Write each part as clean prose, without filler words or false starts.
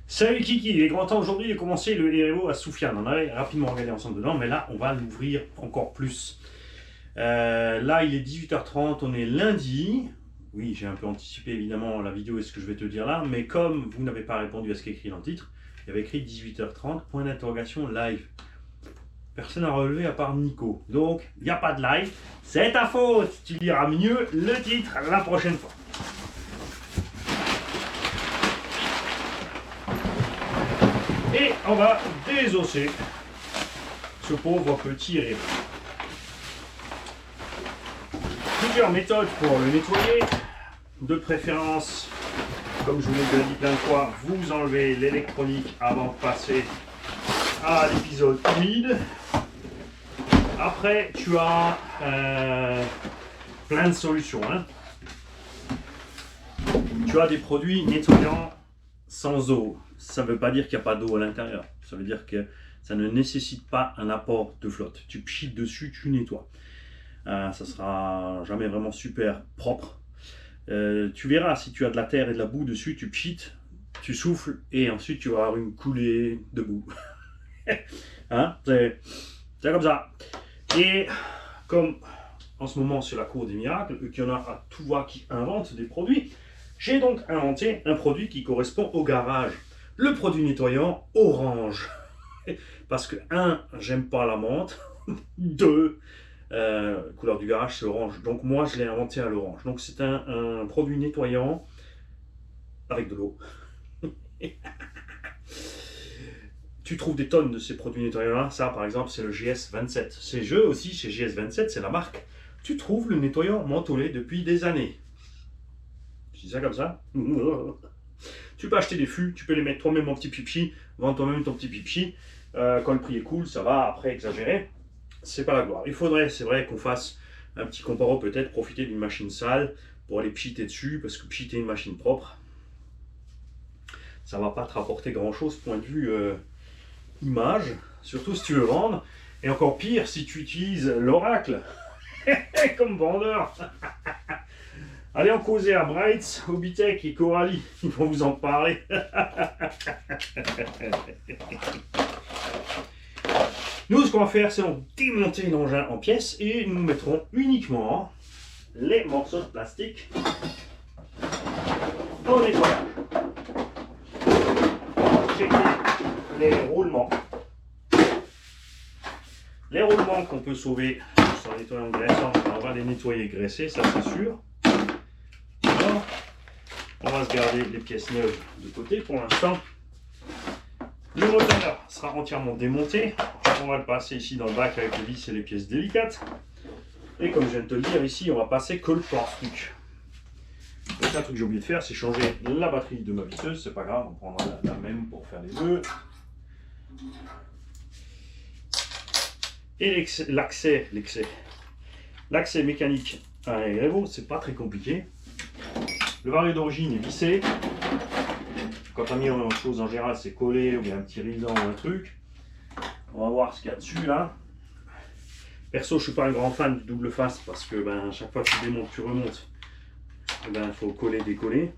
Salut Kiki, il est grand temps aujourd'hui de commencer le Erebo à Soufiane. On avait rapidement regardé ensemble dedans, mais là on va l'ouvrir encore plus. Là il est 18h30, on est lundi. Oui, j'ai un peu anticipé évidemment la vidéo et ce que je vais te dire là, mais comme vous n'avez pas répondu à ce qui est écrit dans le titre, il y avait écrit 18h30, point d'interrogation live. Personne n'a relevé à part Nico. Donc, il n'y a pas de live. C'est ta faute. Tu liras mieux le titre la prochaine fois. Et on va désosser ce pauvre petit rêve. Plusieurs méthodes pour le nettoyer. De préférence, comme je vous l'ai déjà dit plein de fois, vous enlevez l'électronique avant de passer à l'épisode humide. Après, tu as plein de solutions. Hein. Tu as des produits nettoyants sans eau. Ça ne veut pas dire qu'il n'y a pas d'eau à l'intérieur. Ça veut dire que ça ne nécessite pas un apport de flotte. Tu pchites dessus, tu nettoies. Ça sera jamais vraiment super propre. Tu verras, si tu as de la terre et de la boue dessus, tu pchites, tu souffles et ensuite tu vas avoir une coulée de boue. Hein, c'est comme ça. Et comme en ce moment c'est la cour des miracles, qu'il y en a à tout va qui inventent des produits, j'ai donc inventé un produit qui correspond au garage. Le produit nettoyant orange. Parce que 1, j'aime pas la menthe. 2, couleur du garage c'est orange. Donc moi je l'ai inventé à l'orange. Donc c'est un produit nettoyant avec de l'eau. Tu trouves des tonnes de ces produits nettoyants là. Ça par exemple c'est le GS27. Ces jeux aussi chez GS27, c'est la marque. Tu trouves le nettoyant mentholé depuis des années. Je dis ça comme ça. Tu peux acheter des fûts, tu peux les mettre toi-même en petit pipi, vendre toi-même ton petit pipi. Quand le prix est cool, ça va, après exagérer. C'est pas la gloire. Il faudrait, c'est vrai, qu'on fasse un petit comparo, peut-être profiter d'une machine sale pour aller pchiter dessus, parce que pchiter une machine propre, ça va pas te rapporter grand-chose point de vue image, surtout si tu veux vendre. Et encore pire, si tu utilises l'Oracle comme vendeur. Allez en causer à Brights, Obitech et Coralie, ils vont vous en parler. Nous, ce qu'on va faire, c'est démonter l'engin en pièces et nous mettrons uniquement les morceaux de plastique au nettoyage. Checker les roulements. Les roulements qu'on peut sauver sur un nettoyant graissant, on va les nettoyer graissés, ça c'est sûr. On va se garder les pièces neuves de côté pour l'instant. Le moteur sera entièrement démonté. On va le passer ici dans le bac avec les vis et les pièces délicates. Et comme je viens de te le dire, ici on va passer que le pare-truc. Donc un truc que j'ai oublié de faire, c'est changer la batterie de ma visseuse. C'est pas grave, on prendra la même pour faire les nœuds. Et l'accès mécanique à un Erebo, c'est pas très compliqué. Le varieux d'origine est vissé. Quand on a mis autre chose en général, c'est collé ou il y a un petit rideau ou un truc. On va voir ce qu'il y a dessus là. Perso, je suis pas un grand fan du double face parce que ben, chaque fois que tu démontes, tu remontes. Il faut coller, décoller.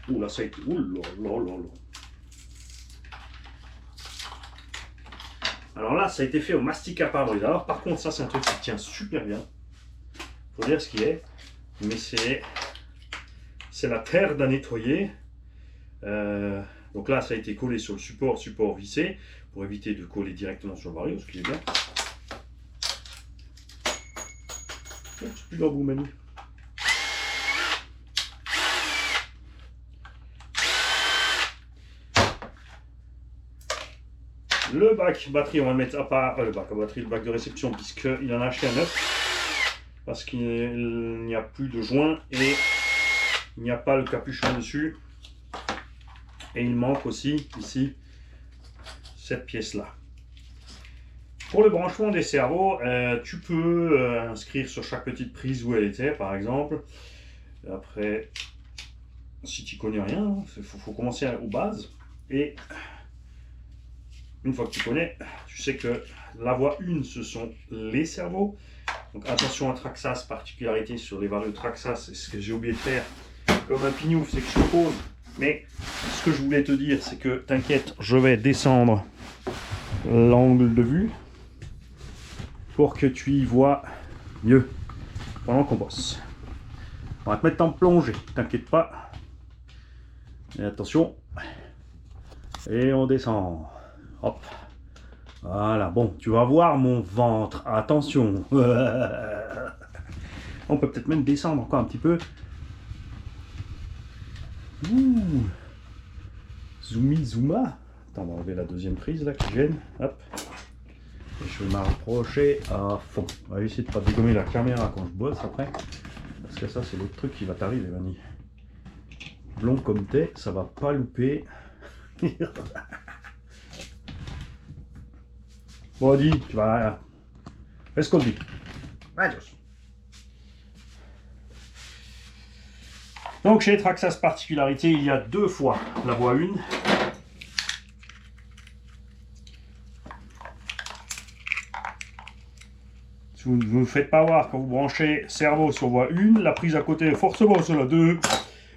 Ouh là, ça a été. Ouh là là là là. Alors là, ça a été fait au mastic à pare-brise. Alors par contre, ça c'est un truc qui tient super bien. Faut dire ce qu'il est. Mais c'est la terre à nettoyer. Donc là, ça a été collé sur le support vissé, pour éviter de coller directement sur le varieux, ce qui est bien. C'est plus dans vous, Manu. Le bac batterie, on va le mettre à part, le bac à batterie, le bac de réception, puisqu'il en a acheté un neuf, parce qu'il n'y a plus de joint et il n'y a pas le capuchon dessus. Et il manque aussi ici cette pièce là. Pour le branchement des cerveaux, tu peux inscrire sur chaque petite prise où elle était par exemple. Après, si tu connais rien, il faut commencer aux bases. Et une fois que tu connais, tu sais que la voie 1 ce sont les cerveaux. Donc attention à Traxxas, particularité sur les varieux Traxxas, c'est ce que j'ai oublié de faire. Comme un pignouf, c'est que je pose Mais ce que je voulais te dire, c'est que t'inquiète, je vais descendre l'angle de vue pour que tu y vois mieux pendant qu'on bosse. On va te mettre en plongée, t'inquiète pas. Et attention. Et on descend. Hop. Voilà, bon, tu vas voir mon ventre. Attention. On peut peut-être même descendre encore un petit peu. Ouh. Zoomy, zooma. Attends, on va enlever la deuxième prise là qui gêne. Hop. Et je vais m'approcher à fond. On va essayer de ne pas dégommer la caméra quand je bosse après. Parce que ça, c'est l'autre truc qui va t'arriver, Vanille. Blond comme t'es, ça va pas louper. Bon, dis, tu vas. Fais ce qu'on dit. Adios. Donc, chez Traxxas particularité, il y a 2 fois la voie 1. Si vous ne vous faites pas voir quand vous branchez cerveau sur voie 1, la prise à côté, forcément sur la 2.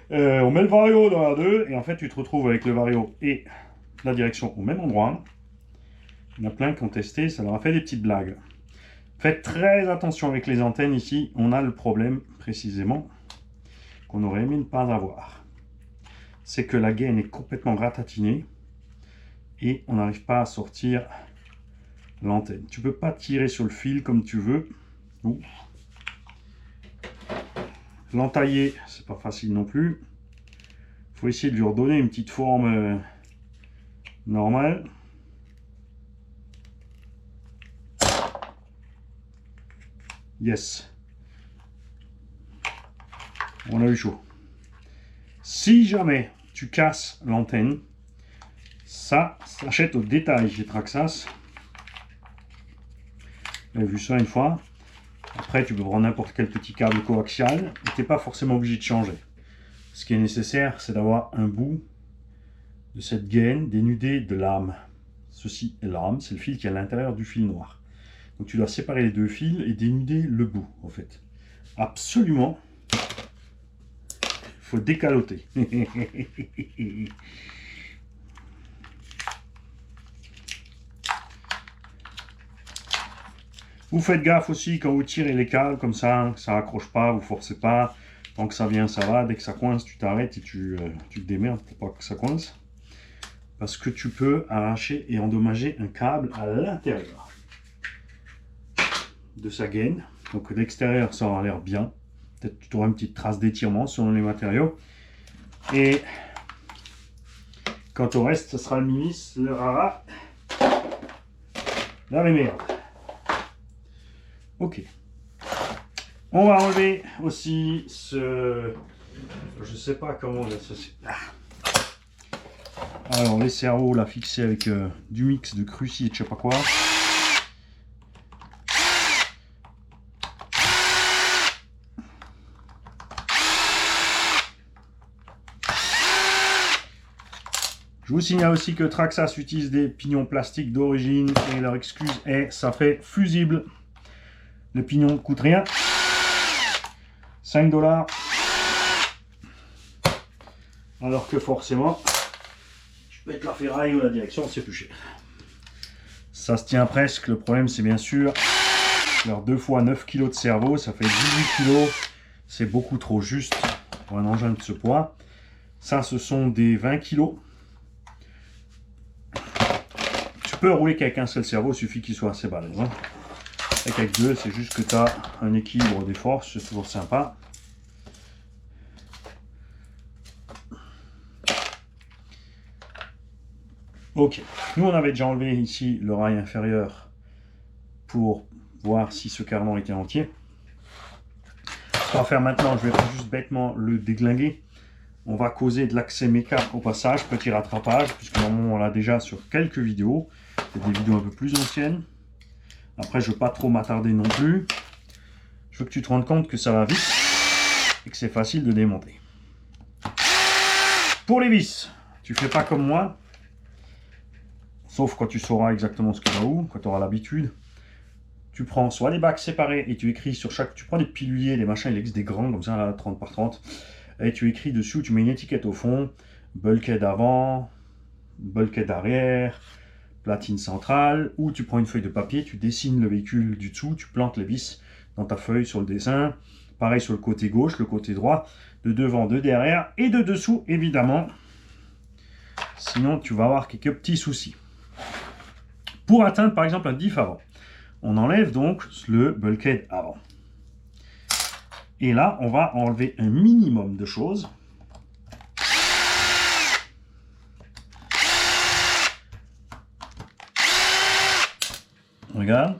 On met le vario dans la 2, et en fait, tu te retrouves avec le vario et la direction au même endroit. Il y en a plein qui ont testé, ça leur a fait des petites blagues. Faites très attention avec les antennes ici, on a le problème précisément qu'on aurait aimé ne pas avoir. C'est que la gaine est complètement ratatinée et on n'arrive pas à sortir l'antenne. Tu peux pas tirer sur le fil comme tu veux. L'entailler, c'est pas facile non plus. Il faut essayer de lui redonner une petite forme normale. Yes. On a eu chaud. Si jamais tu casses l'antenne, ça s'achète au détail chez Traxxas. J'ai vu ça une fois. Après, tu peux prendre n'importe quel petit câble coaxial et tu n'es pas forcément obligé de changer. Ce qui est nécessaire, c'est d'avoir un bout de cette gaine dénudée de l'âme. Ceci est l'âme, c'est le fil qui est à l'intérieur du fil noir. Donc tu dois séparer les 2 fils et dénuder le bout, en fait. Absolument. Il faut décaloter. Vous faites gaffe aussi quand vous tirez les câbles comme ça accroche pas, vous forcez pas. Tant que ça vient, ça va. Dès que ça coince, tu t'arrêtes et tu te démerdes pour pas que ça coince. Parce que tu peux arracher et endommager un câble à l'intérieur de sa gaine. Donc l'extérieur, ça aura l'air bien. Peut-être que tu auras une petite trace d'étirement selon les matériaux. Et quant au reste, ce sera le ministre, le rara, la merde. Ok. On va enlever aussi ce... Je sais pas comment... Alors les cerveaux là fixés avec du mix de cruci et de je sais pas quoi. Je vous signale aussi que Traxxas utilise des pignons plastiques d'origine et leur excuse est ça fait fusible. Le pignon ne coûte rien. 5 $. Alors que forcément, je peux mettre la ferraille ou la direction, c'est plus cher. Ça se tient presque. Le problème, c'est bien sûr leur 2 fois 9 kg de cerveau, ça fait 18 kg. C'est beaucoup trop juste pour un engin de ce poids. Ça, ce sont des 20 kg. Tu peux rouler qu'avec un seul cerveau, il suffit qu'il soit assez balèze. Hein. Avec 2, c'est juste que tu as un équilibre des forces, c'est toujours sympa. Ok, nous on avait déjà enlevé ici le rail inférieur pour voir si ce cardan était entier. Ce qu'on va faire maintenant, je vais pas juste bêtement le déglinguer. On va causer de l'accès méca au passage, petit rattrapage, puisque normalement on l'a déjà sur quelques vidéos. C'est des vidéos un peu plus anciennes. Après, je ne veux pas trop m'attarder non plus. Je veux que tu te rendes compte que ça va vite et que c'est facile de démonter. Pour les vis, tu fais pas comme moi. Sauf quand tu sauras exactement ce qu'il va où, quand tu auras l'habitude. Tu prends soit les bacs séparés et tu écris sur chaque... Tu prends des piluliers, des machins, il existe des grands comme ça, là, 30 par 30. Et tu écris dessus, tu mets une étiquette au fond. bulkhead avant, bulkhead arrière, platine centrale, ou tu prends une feuille de papier, tu dessines le véhicule du dessous, tu plantes les vis dans ta feuille sur le dessin. Pareil sur le côté gauche, le côté droit, de devant, de derrière et de dessous évidemment. Sinon tu vas avoir quelques petits soucis. Pour atteindre par exemple un diff avant, on enlève donc le bulkhead avant. Et là, on va enlever un minimum de choses. Regarde.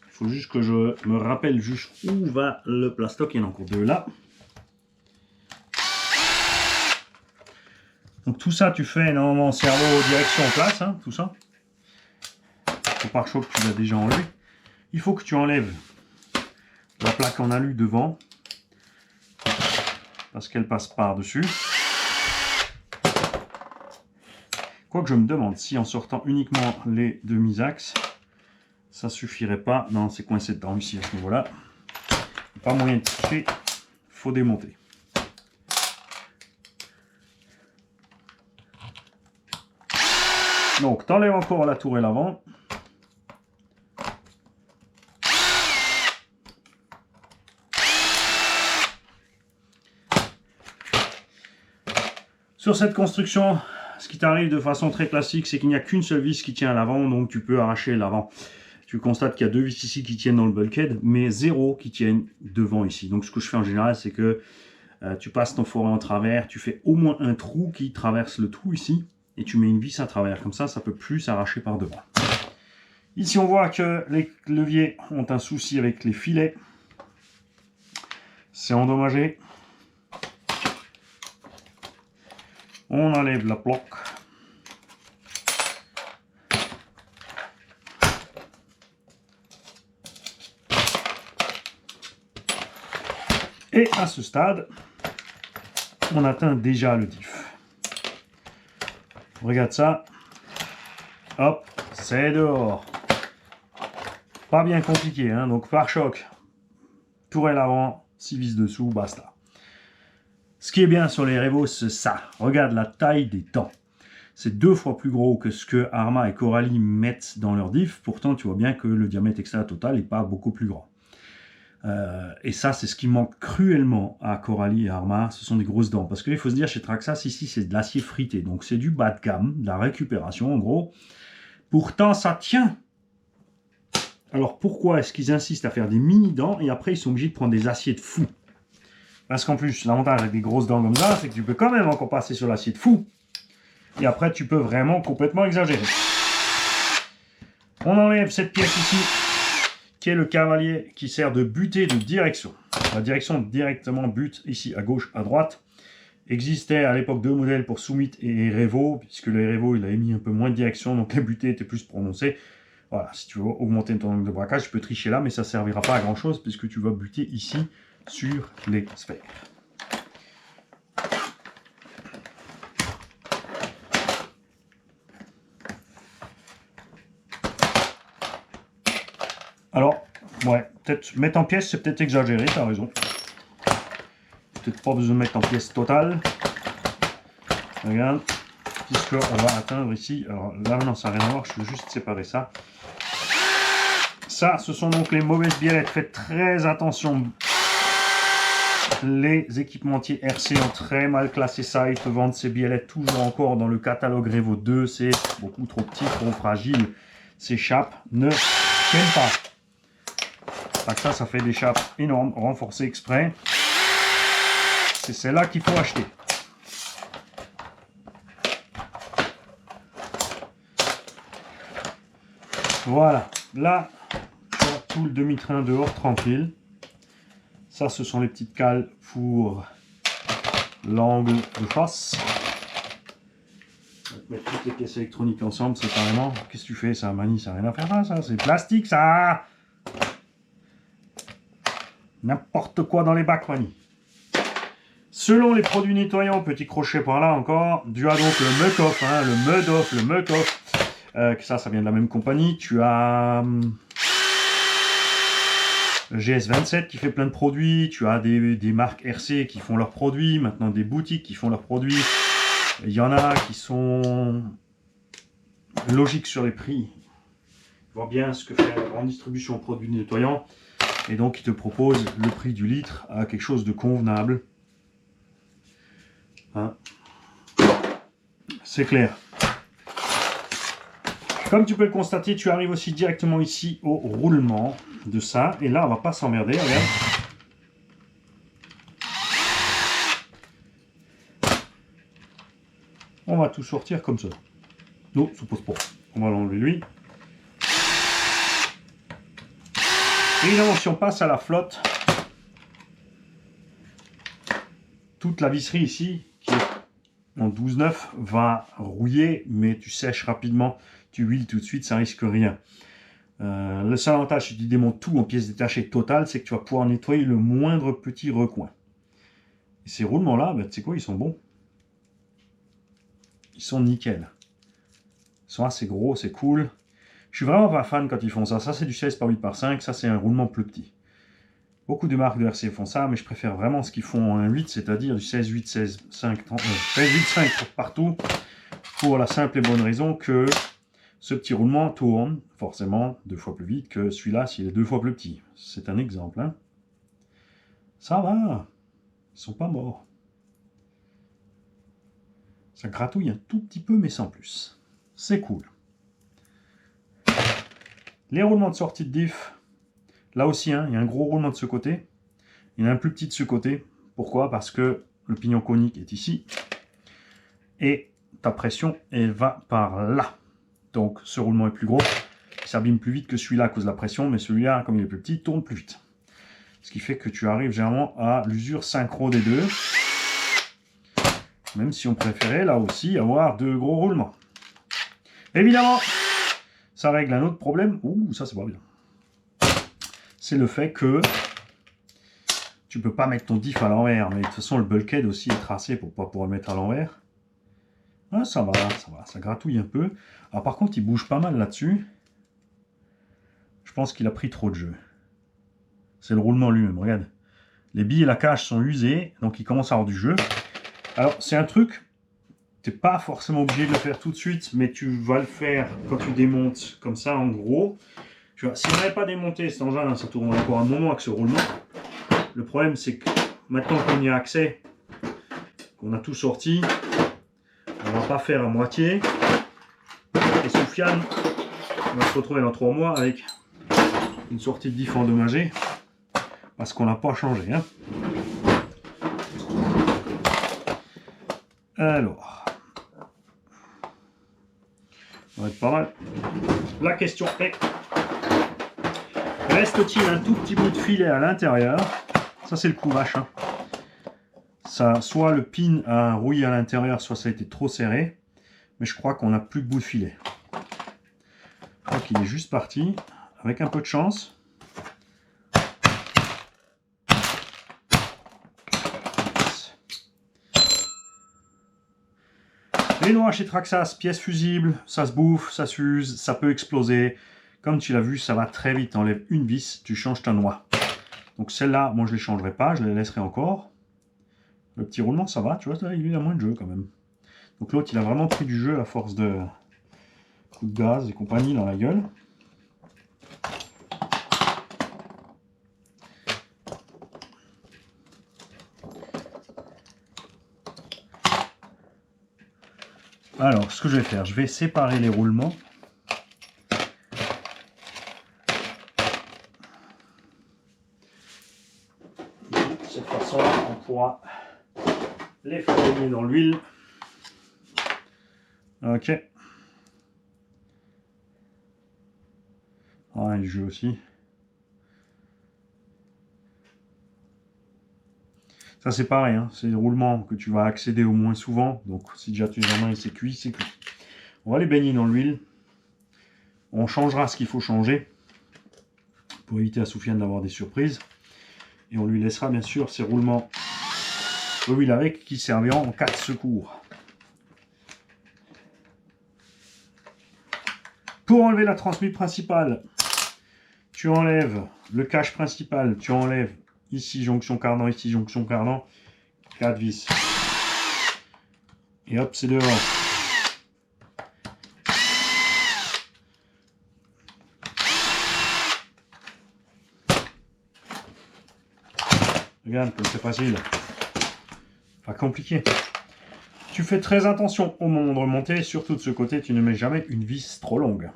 Il faut juste que je me rappelle juste où va le plastoc. Il y en a encore deux là. Donc tout ça, tu fais normalement cerveau, direction, place, hein, tout ça. Le pare-choc, tu l'as déjà enlevé. Il faut que tu enlèves la plaque en alu devant, parce qu'elle passe par-dessus. Quoique je me demande si en sortant uniquement les demi-axes, ça suffirait pas. Non, c'est coincé dedans ici à ce niveau-là. Pas moyen de toucher, faut démonter. Donc, tu enlèves encore la tourelle avant. Sur cette construction, ce qui t'arrive de façon très classique, c'est qu'il n'y a qu'une seule vis qui tient à l'avant, donc tu peux arracher l'avant. Tu constates qu'il y a deux vis ici qui tiennent dans le bulkhead, mais zéro qui tiennent devant ici. Donc ce que je fais en général, c'est que tu passes ton foret en travers, tu fais au moins un trou qui traverse le trou ici, et tu mets une vis à travers. Comme ça, ça peut plus s'arracher par devant. Ici, on voit que les leviers ont un souci avec les filets. C'est endommagé. On enlève la plaque. Et à ce stade, on atteint déjà le diff. Regarde ça. Hop, c'est dehors. Pas bien compliqué, hein. Donc pare-choc, tourelle avant, 6 vis dessous, basta. Ce qui est bien sur les Revo, c'est ça. Regarde la taille des dents. C'est 2 fois plus gros que ce que Arrma et Coralie mettent dans leur diff. Pourtant, tu vois bien que le diamètre extérieur total n'est pas beaucoup plus grand. Et ça, c'est ce qui manque cruellement à Coralie et Arrma. Ce sont des grosses dents. Parce qu'il faut se dire, chez Traxxas, ici, c'est de l'acier frité. Donc, c'est du bas de gamme, de la récupération, en gros. Pourtant, ça tient. Alors, pourquoi est-ce qu'ils insistent à faire des mini-dents et après, ils sont obligés de prendre des aciers de fou? Parce qu'en plus, l'avantage avec des grosses dents comme ça, c'est que tu peux quand même encore passer sur l'acier de fou. Et après, tu peux vraiment complètement exagérer. On enlève cette pièce ici, qui est le cavalier qui sert de butée de direction. La direction directement bute ici à gauche, à droite. Existait à l'époque deux modèles pour Summit et Revo, puisque le Revo, il a émis un peu moins de direction, donc la butée était plus prononcée. Voilà, si tu veux augmenter ton angle de braquage, tu peux tricher là, mais ça ne servira pas à grand chose, puisque tu vas buter ici sur les sphères. Alors, ouais, peut-être mettre en pièces, c'est peut-être exagéré, tu as raison. Peut-être pas besoin de mettre en pièces totales. Regarde, puisqu'on va atteindre ici. Alors là, non, ça n'a rien à voir, je vais juste séparer ça. Ça, ce sont donc les mauvaises biellettes. Faites très attention. Les équipementiers RC ont très mal classé ça. Ils te vendent ces biellettes toujours encore dans le catalogue Revo 2. C'est beaucoup trop petit, trop fragile. Ces chapes ne tiennent pas. Ça fait des chapes énormes, renforcées exprès. C'est celle-là qu'il faut acheter. Voilà. Là, tu as tout le demi-train dehors tranquille. Ça, ce sont les petites cales pour l'angle de face. On va mettre toutes les pièces électroniques ensemble séparément. Qu'est-ce que tu fais, ça, Mani? Ça n'a rien à faire là, ça. C'est plastique, ça. N'importe quoi dans les bacs, Mani. Selon les produits nettoyants, petit crochet par là encore, tu as donc le Muc-Off, hein, le Muc-Off. Ça vient de la même compagnie. Tu as GS27 qui fait plein de produits, tu as des marques RC qui font leurs produits, maintenant des boutiques qui font leurs produits. Il y en a qui sont logiques sur les prix. Vois bien ce que fait la grande distribution de produits nettoyants. Et donc, ils te proposent le prix du litre à quelque chose de convenable. Hein. C'est clair. Comme tu peux le constater, tu arrives aussi directement ici au roulement de ça. Et là, on va pas s'emmerder, regarde. On va tout sortir comme ça. Non, ça pose pas. On va l'enlever lui. Évidemment, si on passe à la flotte, toute la visserie ici, qui est en 12,9, va rouiller, mais tu sèches rapidement, tu huiles tout de suite, ça risque rien. Le seul avantage, si tu démontes tout en pièces détachées totales, c'est que tu vas pouvoir nettoyer le moindre petit recoin. Et ces roulements-là, ben, tu sais quoi, ils sont bons. Ils sont nickel. Ils sont assez gros, c'est cool. Je suis vraiment pas fan quand ils font ça. Ça, c'est du 16 par 8 par 5. Ça, c'est un roulement plus petit. Beaucoup de marques de RC font ça, mais je préfère vraiment ce qu'ils font en 8, c'est-à-dire du 16, 8, 16, 5, 30, 16, 8, 5 partout, pour la simple et bonne raison que ce petit roulement tourne forcément 2 fois plus vite que celui-là s'il est 2 fois plus petit. C'est un exemple. Hein. Ça va. Ils sont pas morts. Ça gratouille un tout petit peu, mais sans plus. C'est cool. Les roulements de sortie de diff, là aussi, hein, il y a un gros roulement de ce côté. Il y en a un plus petit de ce côté. Pourquoi? Parce que le pignon conique est ici. Et ta pression, elle va par là. Donc, ce roulement est plus gros. Il s'abîme plus vite que celui-là à cause de la pression. Mais celui-là, comme il est plus petit, tourne plus vite. Ce qui fait que tu arrives généralement à l'usure synchro des deux. Même si on préférait, là aussi, avoir 2 gros roulements. Évidemment, ça règle un autre problème. Ouh, ça c'est pas bien. C'est le fait que tu peux pas mettre ton diff à l'envers. Mais de toute façon, le bulkhead aussi est tracé pour pas pouvoir le mettre à l'envers. Ah, ça va, ça gratouille un peu. Alors par contre, il bouge pas mal là-dessus. Je pense qu'il a pris trop de jeu. C'est le roulement lui-même, regarde. Les billes et la cage sont usées, donc il commence à avoir du jeu. Alors, c'est un truc, tu n'es pas forcément obligé de le faire tout de suite, mais tu vas le faire quand tu démontes comme ça, en gros. Tu vois, si on n'avait pas démonté cet engin, ça tournerait encore un moment avec ce roulement. Le problème, c'est que maintenant qu'on y a accès, qu'on a tout sorti, on va pas faire à moitié. Et Soufiane va se retrouver dans 3 mois avec une sortie de diff endommagée, parce qu'on n'a pas changé. Hein. Alors, ça va être pas mal. La question est, reste-t-il un tout petit bout de filet à l'intérieur? Ça, c'est le coup vache. Hein. Ça, soit le pin a rouillé à l'intérieur, soit ça a été trop serré. Mais je crois qu'on n'a plus de bout de filet. Je crois qu'il est juste parti. Avec un peu de chance. Les noix chez Traxxas, pièces fusibles, ça se bouffe, ça s'use, ça peut exploser. Comme tu l'as vu, ça va très vite. Enlève une vis, tu changes ta noix. Donc celle-là, moi je ne les changerai pas, je les laisserai encore. Le petit roulement, ça va, tu vois, il a moins de jeu quand même. Donc l'autre, il a vraiment pris du jeu à force de coups de gaz et compagnie dans la gueule. Alors, ce que je vais faire, je vais séparer les roulements. De cette façon-là, on pourra les faire baigner dans l'huile. Ok. Ah, du jeu aussi. Ça c'est pareil, hein. C'est des roulements que tu vas accéder au moins souvent. Donc si déjà tu les as en main et c'est cuit, c'est cuit. On va les baigner dans l'huile. On changera ce qu'il faut changer pour éviter à Soufiane d'avoir des surprises. Et on lui laissera bien sûr ces roulements de huile avec qui serviront en cas de secours. Pour enlever la transmise principale, tu enlèves le cache principal, tu enlèves ici jonction cardan, ici jonction cardan, 4 vis. Et hop, c'est dehors. Regarde comme c'est facile. Pas compliqué. Tu fais très attention au moment de remonter, surtout de ce côté, tu ne mets jamais une vis trop longue.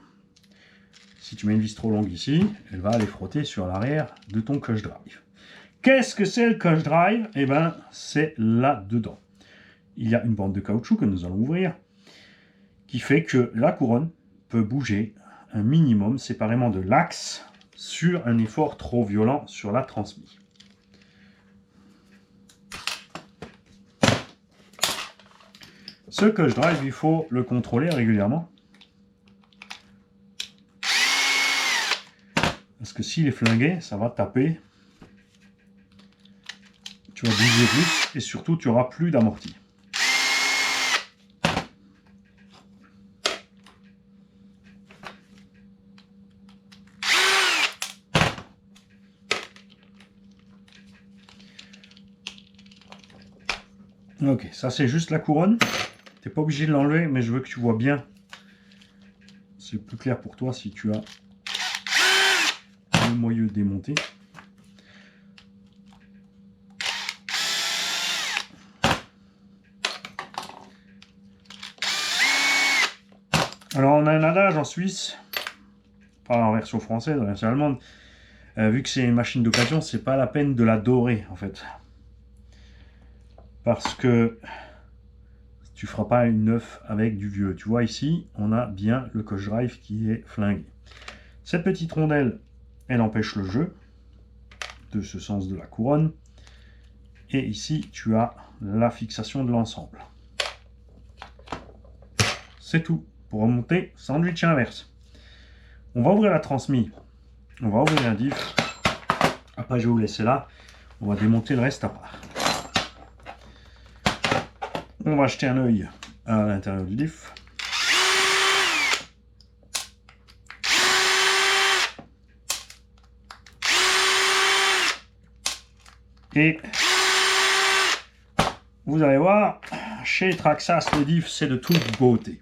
Si tu mets une vis trop longue ici, elle va aller frotter sur l'arrière de ton clutch drive. Qu'est-ce que c'est le clutch drive? Eh bien, c'est là-dedans. Il y a une bande de caoutchouc que nous allons ouvrir, qui fait que la couronne peut bouger un minimum séparément de l'axe sur un effort trop violent sur la transmise. Ce clutch drive, il faut le contrôler régulièrement. Parce que s'il est flingué, ça va taper. Tu vas bouger plus et surtout tu auras plus d'amorti. Ok, ça c'est juste la couronne. Tu n'es pas obligé de l'enlever, mais je veux que tu vois bien. C'est plus clair pour toi si tu as le moyeu démonté. Alors on a un adage en Suisse, pas en version française, en version allemande. Vu que c'est une machine d'occasion, c'est pas la peine de la dorer en fait. Parce que tu feras pas une neuve avec du vieux. Tu vois ici, on a bien le clutch drive qui est flingué. Cette petite rondelle, elle empêche le jeu de ce sens de la couronne. Et ici, tu as la fixation de l'ensemble. C'est tout. Pour remonter, sandwich inverse. On va ouvrir la transmise. On va ouvrir un diff. Après, je vais vous laisser là. On va démonter le reste à part. On va jeter un œil à l'intérieur du diff. Et vous allez voir, chez Traxxas, le diff, c'est de toute beauté.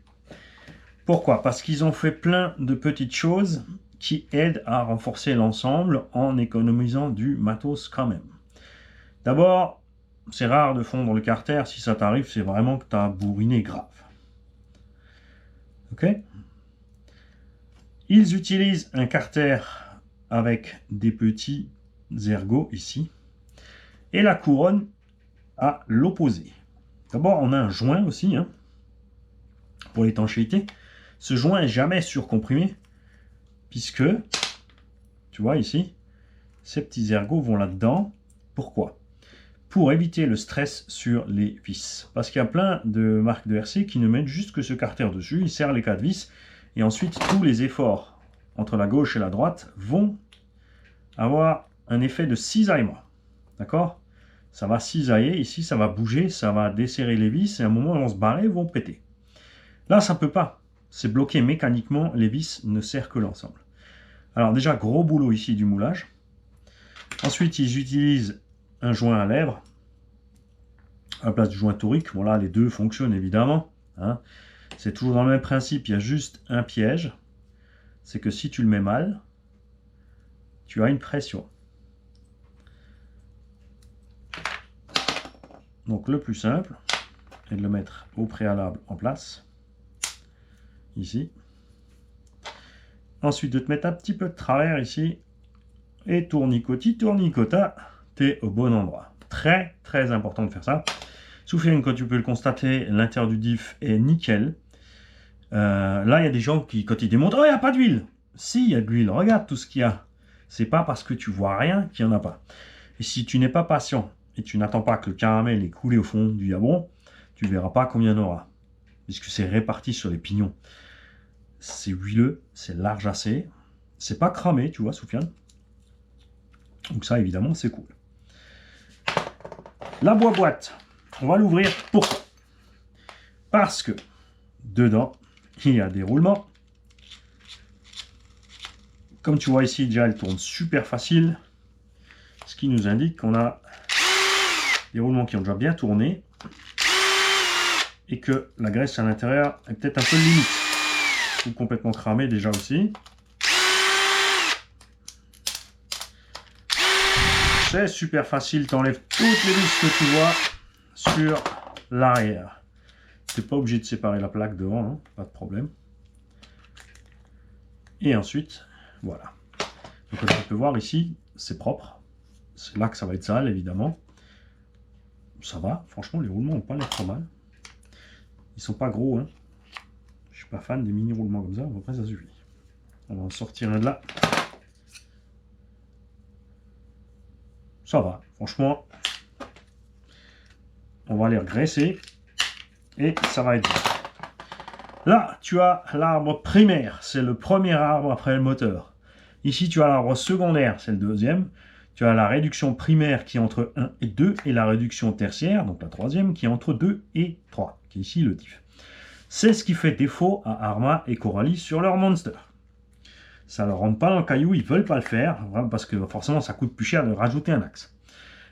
Pourquoi? Parce qu'ils ont fait plein de petites choses qui aident à renforcer l'ensemble en économisant du matos quand même. D'abord, c'est rare de fondre le carter. Si ça t'arrive, c'est vraiment que tu as bourriné grave. Ok? Ils utilisent un carter avec des petits ergots ici. Et la couronne à l'opposé. D'abord, on a un joint aussi, hein, pour l'étanchéité. Ce joint n'est jamais surcomprimé, puisque, tu vois ici, ces petits ergots vont là-dedans. Pourquoi? Pour éviter le stress sur les vis. Parce qu'il y a plein de marques de RC qui ne mettent juste que ce carter dessus, ils serrent les 4 vis, et ensuite tous les efforts entre la gauche et la droite vont avoir un effet de cisaillement. D'accord? Ça va cisailler, ici ça va bouger, ça va desserrer les vis, et à un moment elles vont se barrer, elles vont péter. Là ça ne peut pas, c'est bloqué mécaniquement, les vis ne serrent que l'ensemble. Alors déjà, gros boulot ici du moulage. Ensuite, ils utilisent un joint à lèvres à la place du joint torique. Bon là, les deux fonctionnent évidemment, hein. C'est toujours dans le même principe, il y a juste un piège. C'est que si tu le mets mal, tu as une pression. Donc le plus simple est de le mettre au préalable en place, ici. Ensuite de te mettre un petit peu de travers ici, et tournicoti, tournicota, tu es au bon endroit. Très très important de faire ça. Soufiane, quand tu peux le constater, l'intérieur du diff est nickel. Là, il y a des gens qui, quand ils démontrent, oh, il n'y a pas d'huile. Si, il y a de l'huile, regarde tout ce qu'il y a. C'est pas parce que tu vois rien qu'il n'y en a pas. Et si tu n'es pas patient, et tu n'attends pas que le caramel ait coulé au fond du yabon, tu ne verras pas combien il y en aura. Puisque c'est réparti sur les pignons. C'est huileux, c'est large assez. C'est pas cramé, tu vois, Soufiane. Donc ça, évidemment, c'est cool. La boîte, on va l'ouvrir. Pourquoi? Parce que dedans, il y a des roulements Comme tu vois ici, déjà, elle tourne super facile. Ce qui nous indique qu'on a des roulements qui ont déjà bien tourné. Et que la graisse à l'intérieur est peut-être un peu limite. Ou complètement cramée déjà aussi. C'est super facile, tu enlèves toutes les vis que tu vois sur l'arrière. Tu n'es pas obligé de séparer la plaque devant, hein, pas de problème. Et ensuite, voilà. Donc comme tu peux voir ici, c'est propre. C'est là que ça va être sale, évidemment. Ça va, franchement, les roulements n'ont pas l'air trop mal. Ils sont pas gros, hein. Je suis pas fan des mini roulements comme ça, après ça suffit. On va en sortir un de là. Ça va, franchement, on va les regraisser et ça va être bien. Là, tu as l'arbre primaire, c'est le premier arbre après le moteur. Ici, tu as l'arbre secondaire, c'est le deuxième. Tu as la réduction primaire qui est entre 1 et 2 et la réduction tertiaire, donc la troisième, qui est entre 2 et 3, qui est ici le diff. C'est ce qui fait défaut à Arrma et Coralie sur leur Monster. Ça ne leur rentre pas dans le caillou, ils ne veulent pas le faire, parce que forcément ça coûte plus cher de rajouter un axe.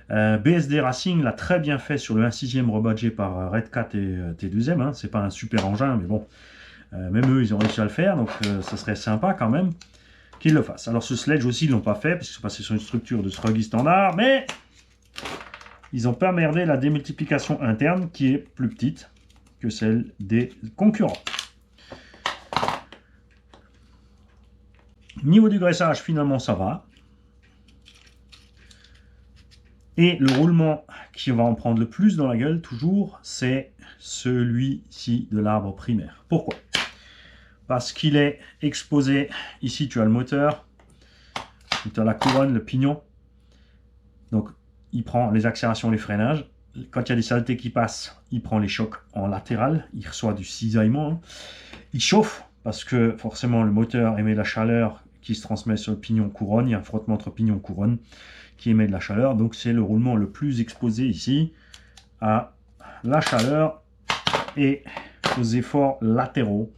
BSD Racing l'a très bien fait sur le 1/6 rebadgé par Redcat et T2M, hein. C'est pas un super engin, mais bon, même eux ils ont réussi à le faire, donc ça serait sympa quand même qu'ils le fassent. Alors ce sledge aussi ils l'ont pas fait, parce qu'ils sont passés sur une structure de Scruggy standard, mais ils n'ont pas merdé la démultiplication interne qui est plus petite que celle des concurrents. Niveau du graissage, finalement, ça va. Et le roulement qui va en prendre le plus dans la gueule, toujours, c'est celui-ci de l'arbre primaire. Pourquoi? Parce qu'il est exposé. Ici, tu as le moteur. Tu as la couronne, le pignon. Donc, il prend les accélérations, les freinages. Quand il y a des saletés qui passent, il prend les chocs en latéral. Il reçoit du cisaillement. Hein. Il chauffe, parce que forcément, le moteur émet de la chaleur qui se transmet sur le pignon couronne. Il y a un frottement entre pignon couronne qui émet de la chaleur. Donc c'est le roulement le plus exposé ici à la chaleur et aux efforts latéraux,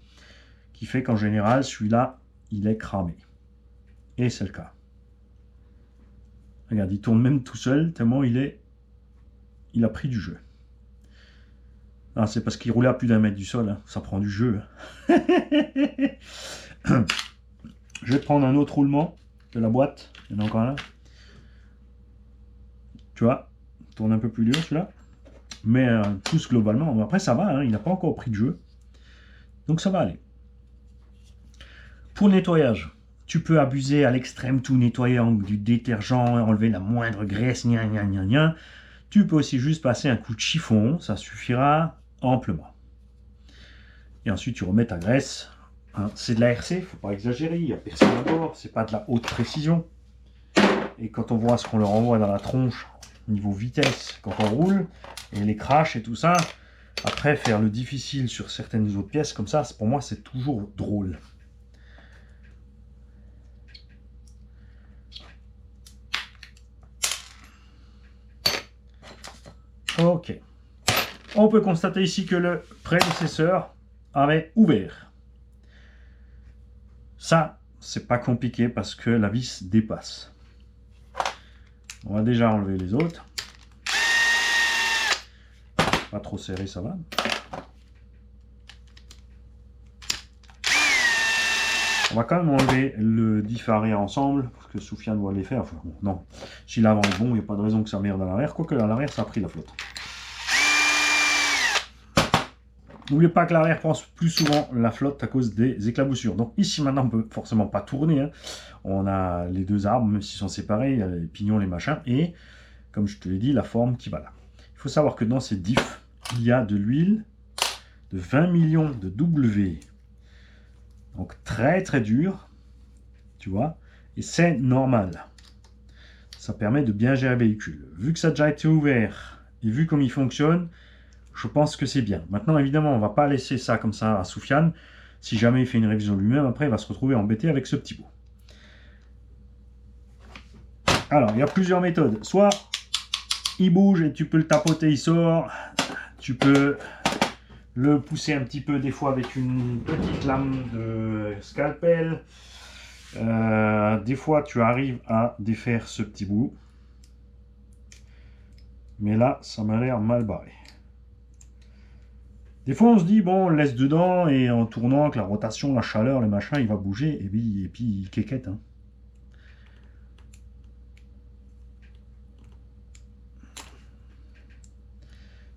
qui fait qu'en général celui-là il est cramé. Et c'est le cas. Regarde, il tourne même tout seul tellement il a pris du jeu. Ah, c'est parce qu'il roulait à plus d'1 mètre du sol, hein. Ça prend du jeu. Je vais prendre un autre roulement de la boîte. Il y en a encore un. Tu vois, il tourne un peu plus dur celui-là. Mais tous globalement, après ça va, hein, il n'a pas encore pris de jeu. Donc ça va aller. Pour le nettoyage, tu peux abuser à l'extrême, tout nettoyer avec du détergent, enlever la moindre graisse, gna gna gna gna. Tu peux aussi juste passer un coup de chiffon, ça suffira amplement. Et ensuite tu remets ta graisse. Hein, c'est de la RC, il ne faut pas exagérer, il n'y a personne à bord, c'est pas de la haute précision. Et quand on voit ce qu'on leur envoie dans la tronche, niveau vitesse, quand on roule, et les crashs et tout ça, après faire le difficile sur certaines autres pièces comme ça, pour moi c'est toujours drôle. Ok. On peut constater ici que le prédécesseur avait ouvert. Ça, c'est pas compliqué parce que la vis dépasse. On va déjà enlever les autres. Pas trop serré, ça va. On va quand même enlever le diff arrière ensemble, parce que Soufiane doit les faire. Enfin, bon, non, si l'avant est bon, il n'y a pas de raison que ça merde à l'arrière, quoique à l'arrière, ça a pris la flotte. N'oubliez pas que l'arrière prend plus souvent la flotte à cause des éclaboussures. Donc ici, maintenant, on ne peut forcément pas tourner. Hein. On a les deux arbres, même s'ils sont séparés, il y a les pignons, les machins, et, comme je te l'ai dit, la forme qui va là. Il faut savoir que dans ces diffs, il y a de l'huile de 20 millions de W. Donc très très dur, tu vois, et c'est normal. Ça permet de bien gérer le véhicule. Vu que ça a déjà été ouvert, et vu comme il fonctionne, je pense que c'est bien. Maintenant, évidemment, on ne va pas laisser ça comme ça à Soufiane. Si jamais il fait une révision lui-même, après, il va se retrouver embêté avec ce petit bout. Alors, il y a plusieurs méthodes. Soit il bouge et tu peux le tapoter, il sort. Tu peux le pousser un petit peu, des fois, avec une petite lame de scalpel. Des fois, tu arrives à défaire ce petit bout. Mais là, ça m'a l'air mal barré. Des fois, on se dit, bon, on le laisse dedans et en tournant avec la rotation, la chaleur, le machin, il va bouger. Et puis il quéquette. Hein.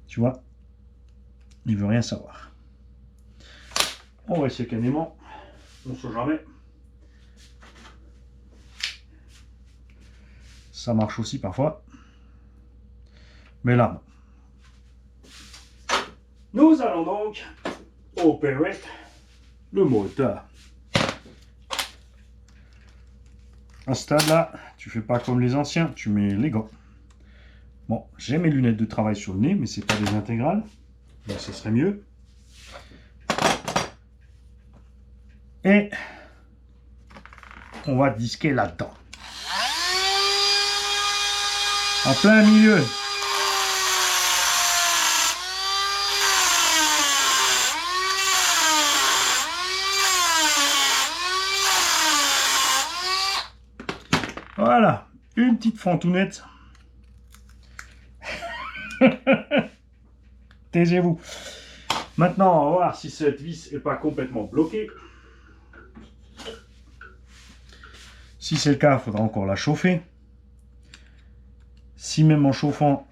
Tu vois, il veut rien savoir. On va essayer qu'un aimant. On ne sait jamais. Ça marche aussi parfois. Mais là, nous allons donc opérer le moteur. À ce stade-là, tu fais pas comme les anciens, tu mets les gants. Bon, j'ai mes lunettes de travail sur le nez, mais c'est pas des intégrales. Donc ce serait mieux. Et on va disquer là-dedans. En plein milieu. Voilà, une petite fantounette. Taisez-vous. Maintenant, on va voir si cette vis n'est pas complètement bloquée. Si c'est le cas, il faudra encore la chauffer. Si même en chauffant,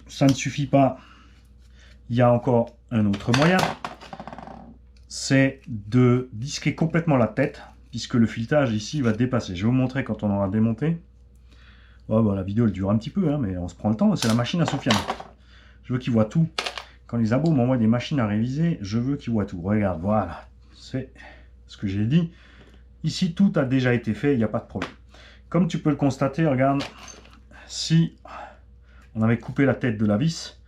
ça ne suffit pas, il y a encore un autre moyen. C'est de disquer complètement la tête, puisque le filetage ici va dépasser. Je vais vous montrer quand on aura démonté. Ouais, bon, la vidéo elle dure un petit peu, hein, mais on se prend le temps. C'est la machine à Sofiane. Je veux qu'il voit tout. Quand les abos m'envoient des machines à réviser, je veux qu'ils voient tout. Regarde, voilà. C'est ce que j'ai dit. Ici, tout a déjà été fait, il n'y a pas de problème. Comme tu peux le constater, regarde, si on avait coupé la tête de la vis,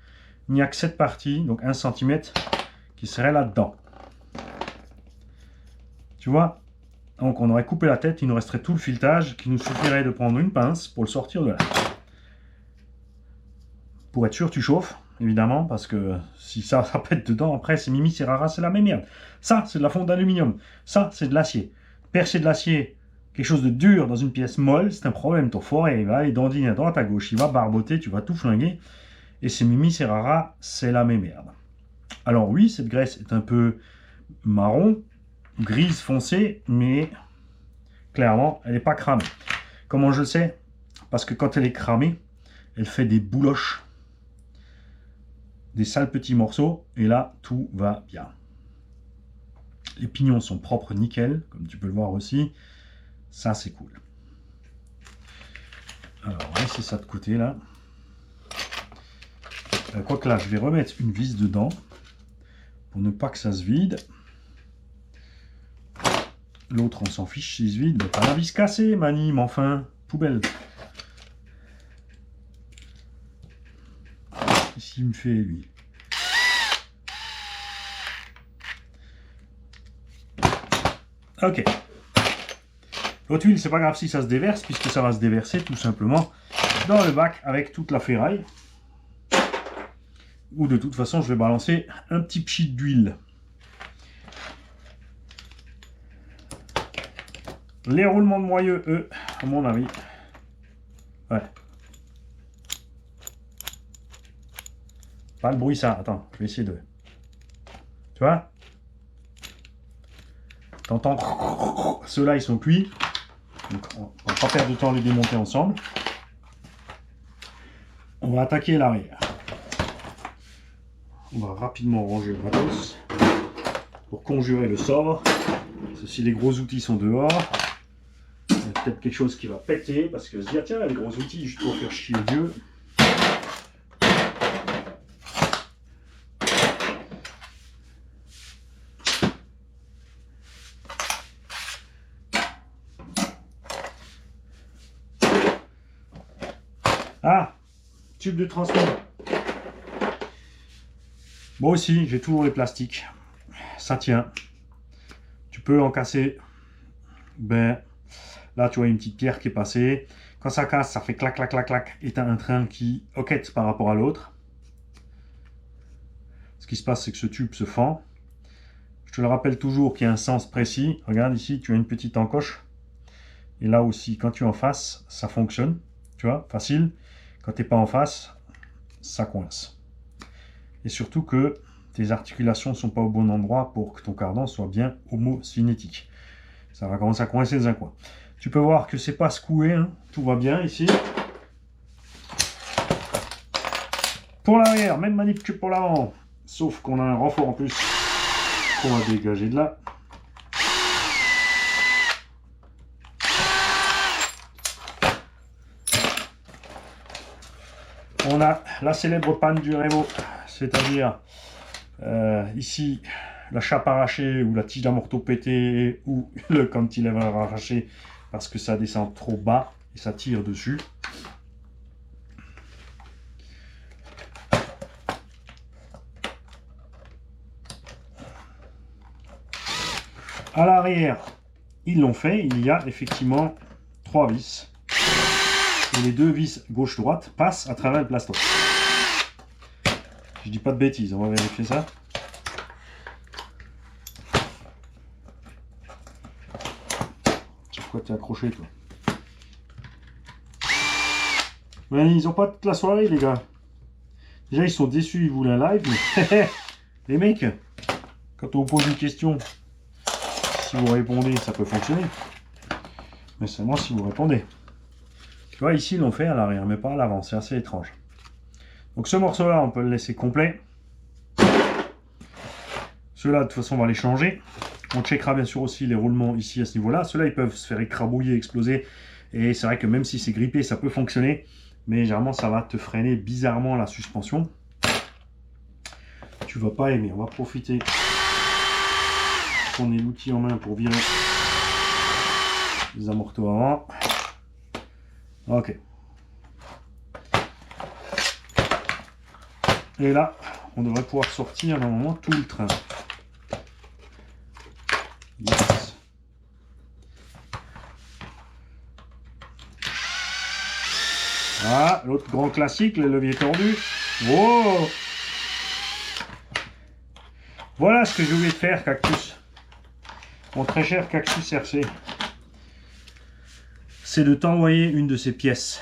il n'y a que cette partie, donc 1 cm, qui serait là-dedans. Tu vois? Donc on aurait coupé la tête, il nous resterait tout le filetage, qui nous suffirait de prendre une pince pour le sortir de là. Pour être sûr, tu chauffes, évidemment, parce que si ça pète dedans, après c'est Mimi, c'est rara, c'est la même merde. Ça, c'est de la fonte d'aluminium. Ça, c'est de l'acier. Percer de l'acier, quelque chose de dur dans une pièce molle, c'est un problème. Ton forêt, il va aller dandiner à droite, à gauche, il va barboter, tu vas tout flinguer. Et c'est Mimi, c'est rara, c'est la même merde. Alors oui, cette graisse est un peu marron, grise foncée, mais clairement, elle n'est pas cramée. Comment je le sais? Parce que quand elle est cramée, elle fait des bouloches, des sales petits morceaux, et là, tout va bien. Les pignons sont propres nickel, comme tu peux le voir aussi. Ça, c'est cool. Alors, on va laisser ça de côté, là. Quoique là, je vais remettre une vis dedans, pour ne pas que ça se vide. L'autre, on s'en fiche s'il se vide. Mais pas la vis cassée, Mani, mais enfin, poubelle. Qu'est-ce qu'il me fait, lui? Ok. L'autre huile, c'est pas grave si ça se déverse, puisque ça va se déverser tout simplement dans le bac avec toute la ferraille. Ou de toute façon, je vais balancer un petit pchit d'huile. Les roulements de moyeu, eux, à mon avis. Ouais. Pas le bruit, ça. Attends, je vais essayer de... Tu vois? T'entends? Ceux-là, ils sont cuits. Donc, on va pas perdre de temps à les démonter ensemble. On va attaquer l'arrière. On va rapidement ranger le matos pour conjurer le sort. Si les gros outils sont dehors, il y a peut-être quelque chose qui va péter parce que se dire tiens, les gros outils, je dois faire chier le vieux. Ah, tube de transfert. Moi aussi, j'ai toujours les plastiques. Ça tient. Tu peux en casser. Ben, là, tu vois une petite pierre qui est passée. Quand ça casse, ça fait clac, clac, clac, clac. Et tu as un train qui hoquette par rapport à l'autre. Ce qui se passe, c'est que ce tube se fend. Je te le rappelle toujours qu'il y a un sens précis. Regarde ici, tu as une petite encoche. Et là aussi, quand tu es en face, ça fonctionne. Tu vois, facile. Quand tu n'es pas en face, ça coince. Et surtout que tes articulations ne sont pas au bon endroit pour que ton cardan soit bien homosynétique. Ça va commencer à coincer dans un coin. Tu peux voir que c'est pas secoué, hein. Tout va bien ici. Pour l'arrière, même manip que pour l'avant, sauf qu'on a un renfort en plus qu'on va dégager de là. On a la célèbre panne du Remo, c'est-à-dire ici la chape arrachée ou la tige d'amorto pétée ou le cantilever arraché parce que ça descend trop bas et ça tire dessus. À l'arrière, ils l'ont fait, il y a effectivement 3 vis. Et les 2 vis gauche-droite passent à travers le plastoc. Je dis pas de bêtises, on va vérifier ça. Pourquoi t'es accroché toi? Ben, ils ont pas toute la soirée les gars. Déjà ils sont déçus, ils voulaient un live, mais les mecs, quand on vous pose une question, si vous répondez, ça peut fonctionner. Mais seulement si vous répondez. Tu vois, ici, ils l'ont fait à l'arrière, mais pas à l'avant. C'est assez étrange. Donc ce morceau-là, on peut le laisser complet. Ceux-là, de toute façon, on va les changer. On checkera bien sûr aussi les roulements ici à ce niveau-là. Ceux-là, ils peuvent se faire écrabouiller, exploser. Et c'est vrai que même si c'est grippé, ça peut fonctionner. Mais généralement, ça va te freiner bizarrement la suspension. Tu vas pas aimer. On va profiter qu'on ait l'outil en main pour virer les amortos avant. Ok. Et là, on devrait pouvoir sortir normalement tout le train. Yes. Voilà, l'autre grand classique, le levier tordu. Wow! Voilà ce que je voulais te faire, Cactus. Mon très cher Cactus RC. C'est de t'envoyer une de ces pièces.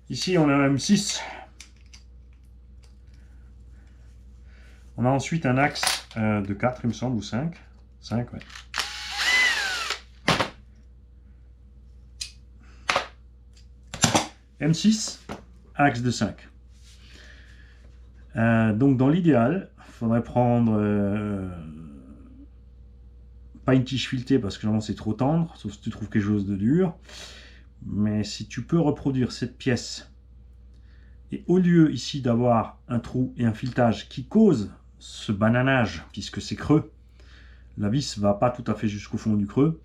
Ici, on a un M6. On a ensuite un axe de 4, il me semble, ou 5. 5, ouais. M6, axe de 5. Donc, dans l'idéal, il faudrait prendre pas une tige filetée parce que normalement c'est trop tendre, sauf si tu trouves quelque chose de dur. Mais si tu peux reproduire cette pièce, et au lieu ici d'avoir un trou et un filetage qui cause ce bananage, puisque c'est creux, la vis ne va pas tout à fait jusqu'au fond du creux,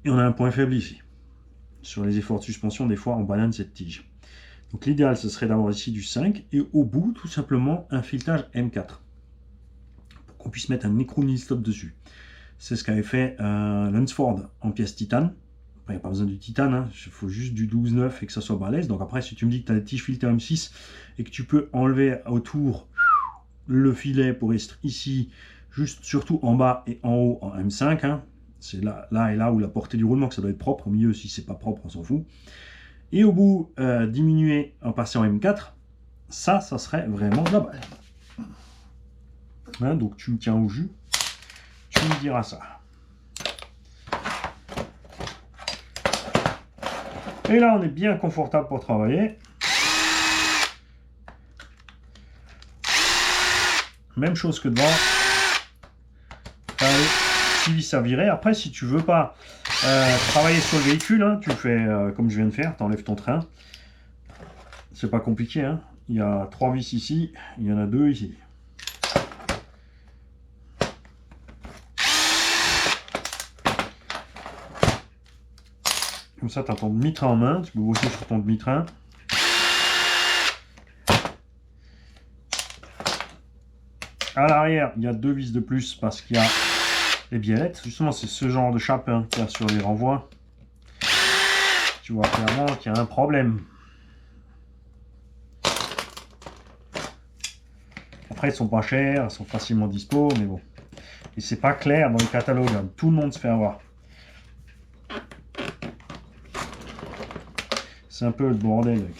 et on a un point faible ici. Sur les efforts de suspension, des fois on banane cette tige. Donc l'idéal ce serait d'avoir ici du 5, et au bout tout simplement un filetage M4, pour qu'on puisse mettre un écrou stop dessus. C'est ce qu'avait fait Lunsford en pièce titane. Il n'y a pas besoin du titane, hein. Il faut juste du 12-9 et que ça soit balèze. Donc après, si tu me dis que tu as des tiges filetées M6 et que tu peux enlever autour le filet pour être ici, juste surtout en bas et en haut en M5, hein. C'est là et là où la portée du roulement, que ça doit être propre. Au milieu, si c'est pas propre, on s'en fout. Et au bout, diminuer en passant en M4, ça serait vraiment de la balle. Hein, donc tu me tiens au jus, tu me diras ça. Et là, on est bien confortable pour travailler. Même chose que devant. Allez, 6 vis à virer. Après, si tu veux pas travailler sur le véhicule, hein, tu fais comme je viens de faire, tu enlèves ton train. C'est pas compliqué. Hein. Il y a 3 vis ici, il y en a 2 ici. Comme ça, tu as ton demi-train en main, tu peux bosser sur ton demi-train. À l'arrière, il y a 2 vis de plus parce qu'il y a les biellettes. Justement, c'est ce genre de chape hein, qu'il y a sur les renvois. Tu vois clairement qu'il y a un problème. Après, elles sont pas chères, elles sont facilement dispo, mais bon. Et c'est pas clair dans le catalogue, hein. Tout le monde se fait avoir. C'est un peu le bordel avec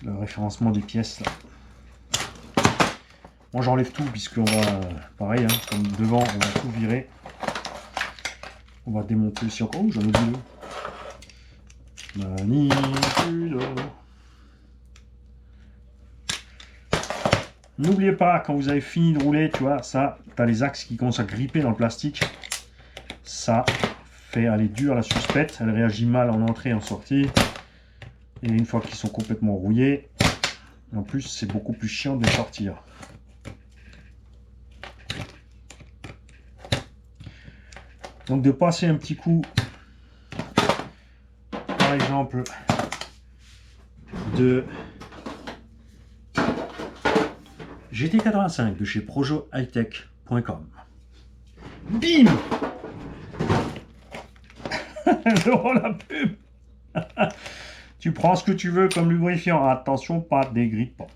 le référencement des pièces là. Moi j'enlève tout puisqu'on va, pareil, hein, comme devant, on va tout virer. On va démonter aussi encore. Oh, j'en ai oublié deux. Manipulo. N'oubliez pas, quand vous avez fini de rouler, tu vois, ça, tu as les axes qui commencent à gripper dans le plastique. Ça fait aller dur la suspecte. Elle réagit mal en entrée et en sortie. Et une fois qu'ils sont complètement rouillés, en plus, c'est beaucoup plus chiant de les sortir. Donc de passer un petit coup, par exemple, de GT85 de chez projohightech.com. Bim. Oh la pub. Tu prends ce que tu veux comme lubrifiant. Attention, pas dégrippant.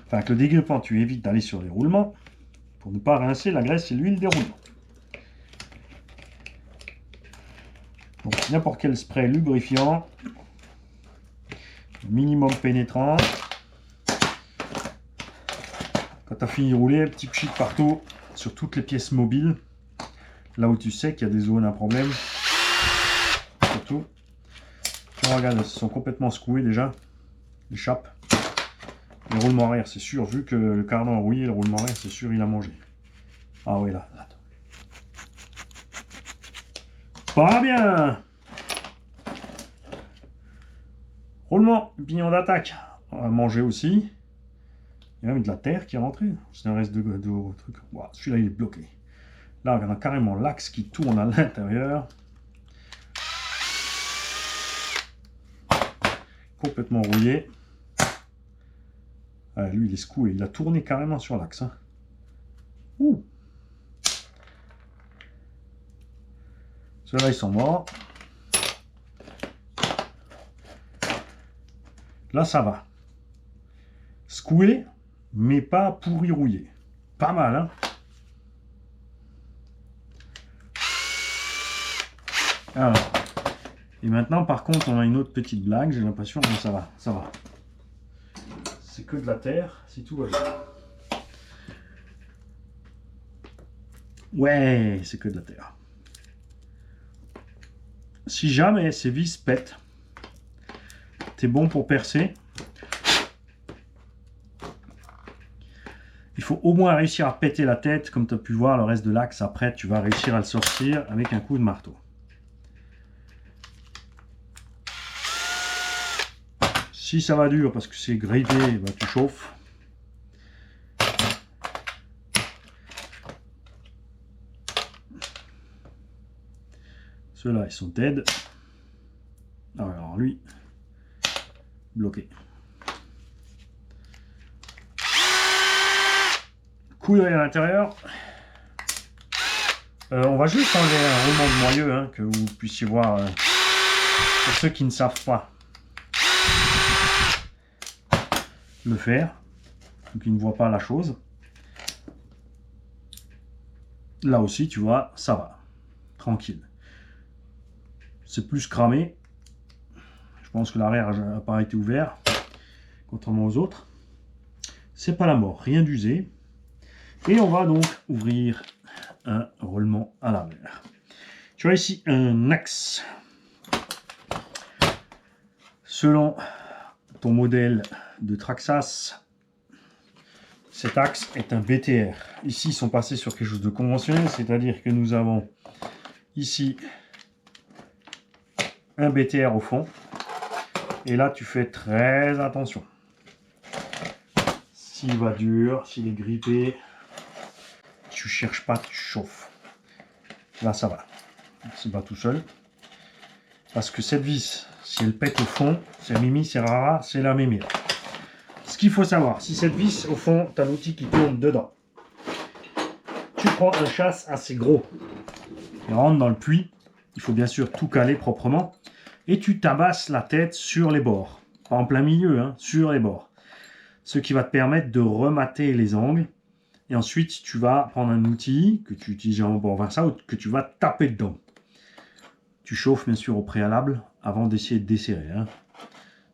Enfin, avec le dégrippant, tu évites d'aller sur les roulements pour ne pas rincer la graisse et l'huile des roulements. Donc n'importe quel spray lubrifiant, minimum pénétrant. Quand tu as fini de rouler, petit pchit partout sur toutes les pièces mobiles, là où tu sais qu'il y a des zones à problème. Surtout, tu regardes, elles sont complètement secouées déjà, les chapes. Le roulement arrière, c'est sûr, vu que le cardan a rouillé, le roulement arrière, c'est sûr, il a mangé. Ah oui, là. Pas bien. Roulement, pignon d'attaque, on va manger aussi. Il y a même de la terre qui est rentrée. C'est un reste de truc. Wow, celui-là, il est bloqué. Là, on a carrément l'axe qui tourne à l'intérieur. Complètement rouillé. Ah, lui, il est secoué. Il a tourné carrément sur l'axe. Hein. Ouh. Ceux-là, ils sont morts. Là, ça va. Secoué, mais pas pourri rouillé. Pas mal, hein. Alors. Et maintenant, par contre, on a une autre petite blague. J'ai l'impression que ça va. Ça va. C'est que de la terre, si tout va bien. Ouais, c'est que de la terre. Si jamais ces vis pètent, t'es bon pour percer. Il faut au moins réussir à péter la tête, comme tu as pu voir le reste de l'axe. Après, tu vas réussir à le sortir avec un coup de marteau. Si ça va dur parce que c'est grippé, bah, tu chauffes. Ceux-là, ils sont dead. Alors lui, bloqué. Couille à l'intérieur. On va juste enlever un roulement de moyeu, hein, que vous puissiez voir pour ceux qui ne savent pas le faire, ou qui ne voient pas la chose. Là aussi, tu vois, ça va. Tranquille. C'est plus cramé. Je pense que l'arrière n'a pas été ouvert, contrairement aux autres. C'est pas la mort, rien d'usé. Et on va donc ouvrir un roulement à l'arrière. Tu as ici un axe. Selon ton modèle de Traxxas, cet axe est un BTR. Ici, ils sont passés sur quelque chose de conventionnel, c'est-à-dire que nous avons ici un BTR au fond. Et là, tu fais très attention. S'il va dur, s'il est grippé, tu cherches pas, tu chauffes. Là, ça va. C'est pas tout seul. Parce que cette vis, si elle pète au fond, c'est Mimi, c'est Rara, c'est la mémire. Ce qu'il faut savoir, si cette vis, au fond, tu as l'outil qui tourne dedans. Tu prends un chasse assez gros. Il rentre dans le puits. Il faut bien sûr tout caler proprement. Et tu tabasses la tête sur les bords. Pas en plein milieu, hein, sur les bords. Ce qui va te permettre de remater les angles Et ensuite, tu vas prendre un outil que tu utilises pour faire ça, ou que tu vas taper dedans. Tu chauffes bien sûr au préalable avant d'essayer de desserrer. Hein.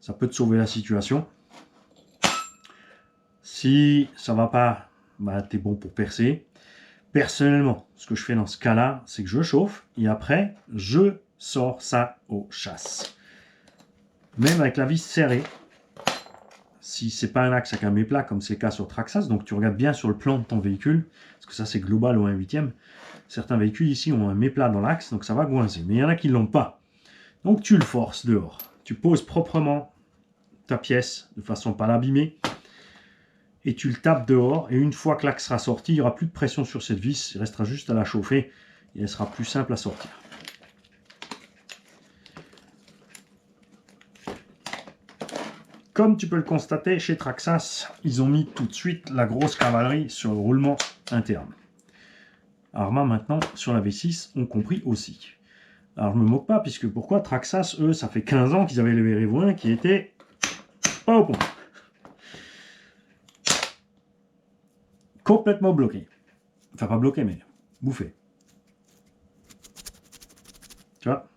Ça peut te sauver la situation. Si ça va pas, bah, tu es bon pour percer. Personnellement, ce que je fais dans ce cas-là, c'est que je chauffe et après, je sors ça aux chasses. Même avec la vis serrée, si c'est pas un axe avec un méplat comme c'est le cas sur Traxxas, donc tu regardes bien sur le plan de ton véhicule, parce que ça c'est global ou 1/8. Certains véhicules ici ont un méplat dans l'axe, donc ça va coincer. Mais il y en a qui ne l'ont pas. Donc tu le forces dehors. Tu poses proprement ta pièce de façon à ne pas l'abîmer. Et tu le tapes dehors. Et une fois que l'axe sera sorti, il n'y aura plus de pression sur cette vis. Il restera juste à la chauffer. Et elle sera plus simple à sortir. Comme tu peux le constater, chez Traxxas, ils ont mis tout de suite la grosse cavalerie sur le roulement interne. Arma maintenant, sur la V6, ont compris aussi. Alors je me moque pas, puisque pourquoi Traxxas, eux, ça fait 15 ans qu'ils avaient le Revo 1 qui était pas au point. Complètement bloqué. Enfin pas bloqué, mais bouffé. Tu vois,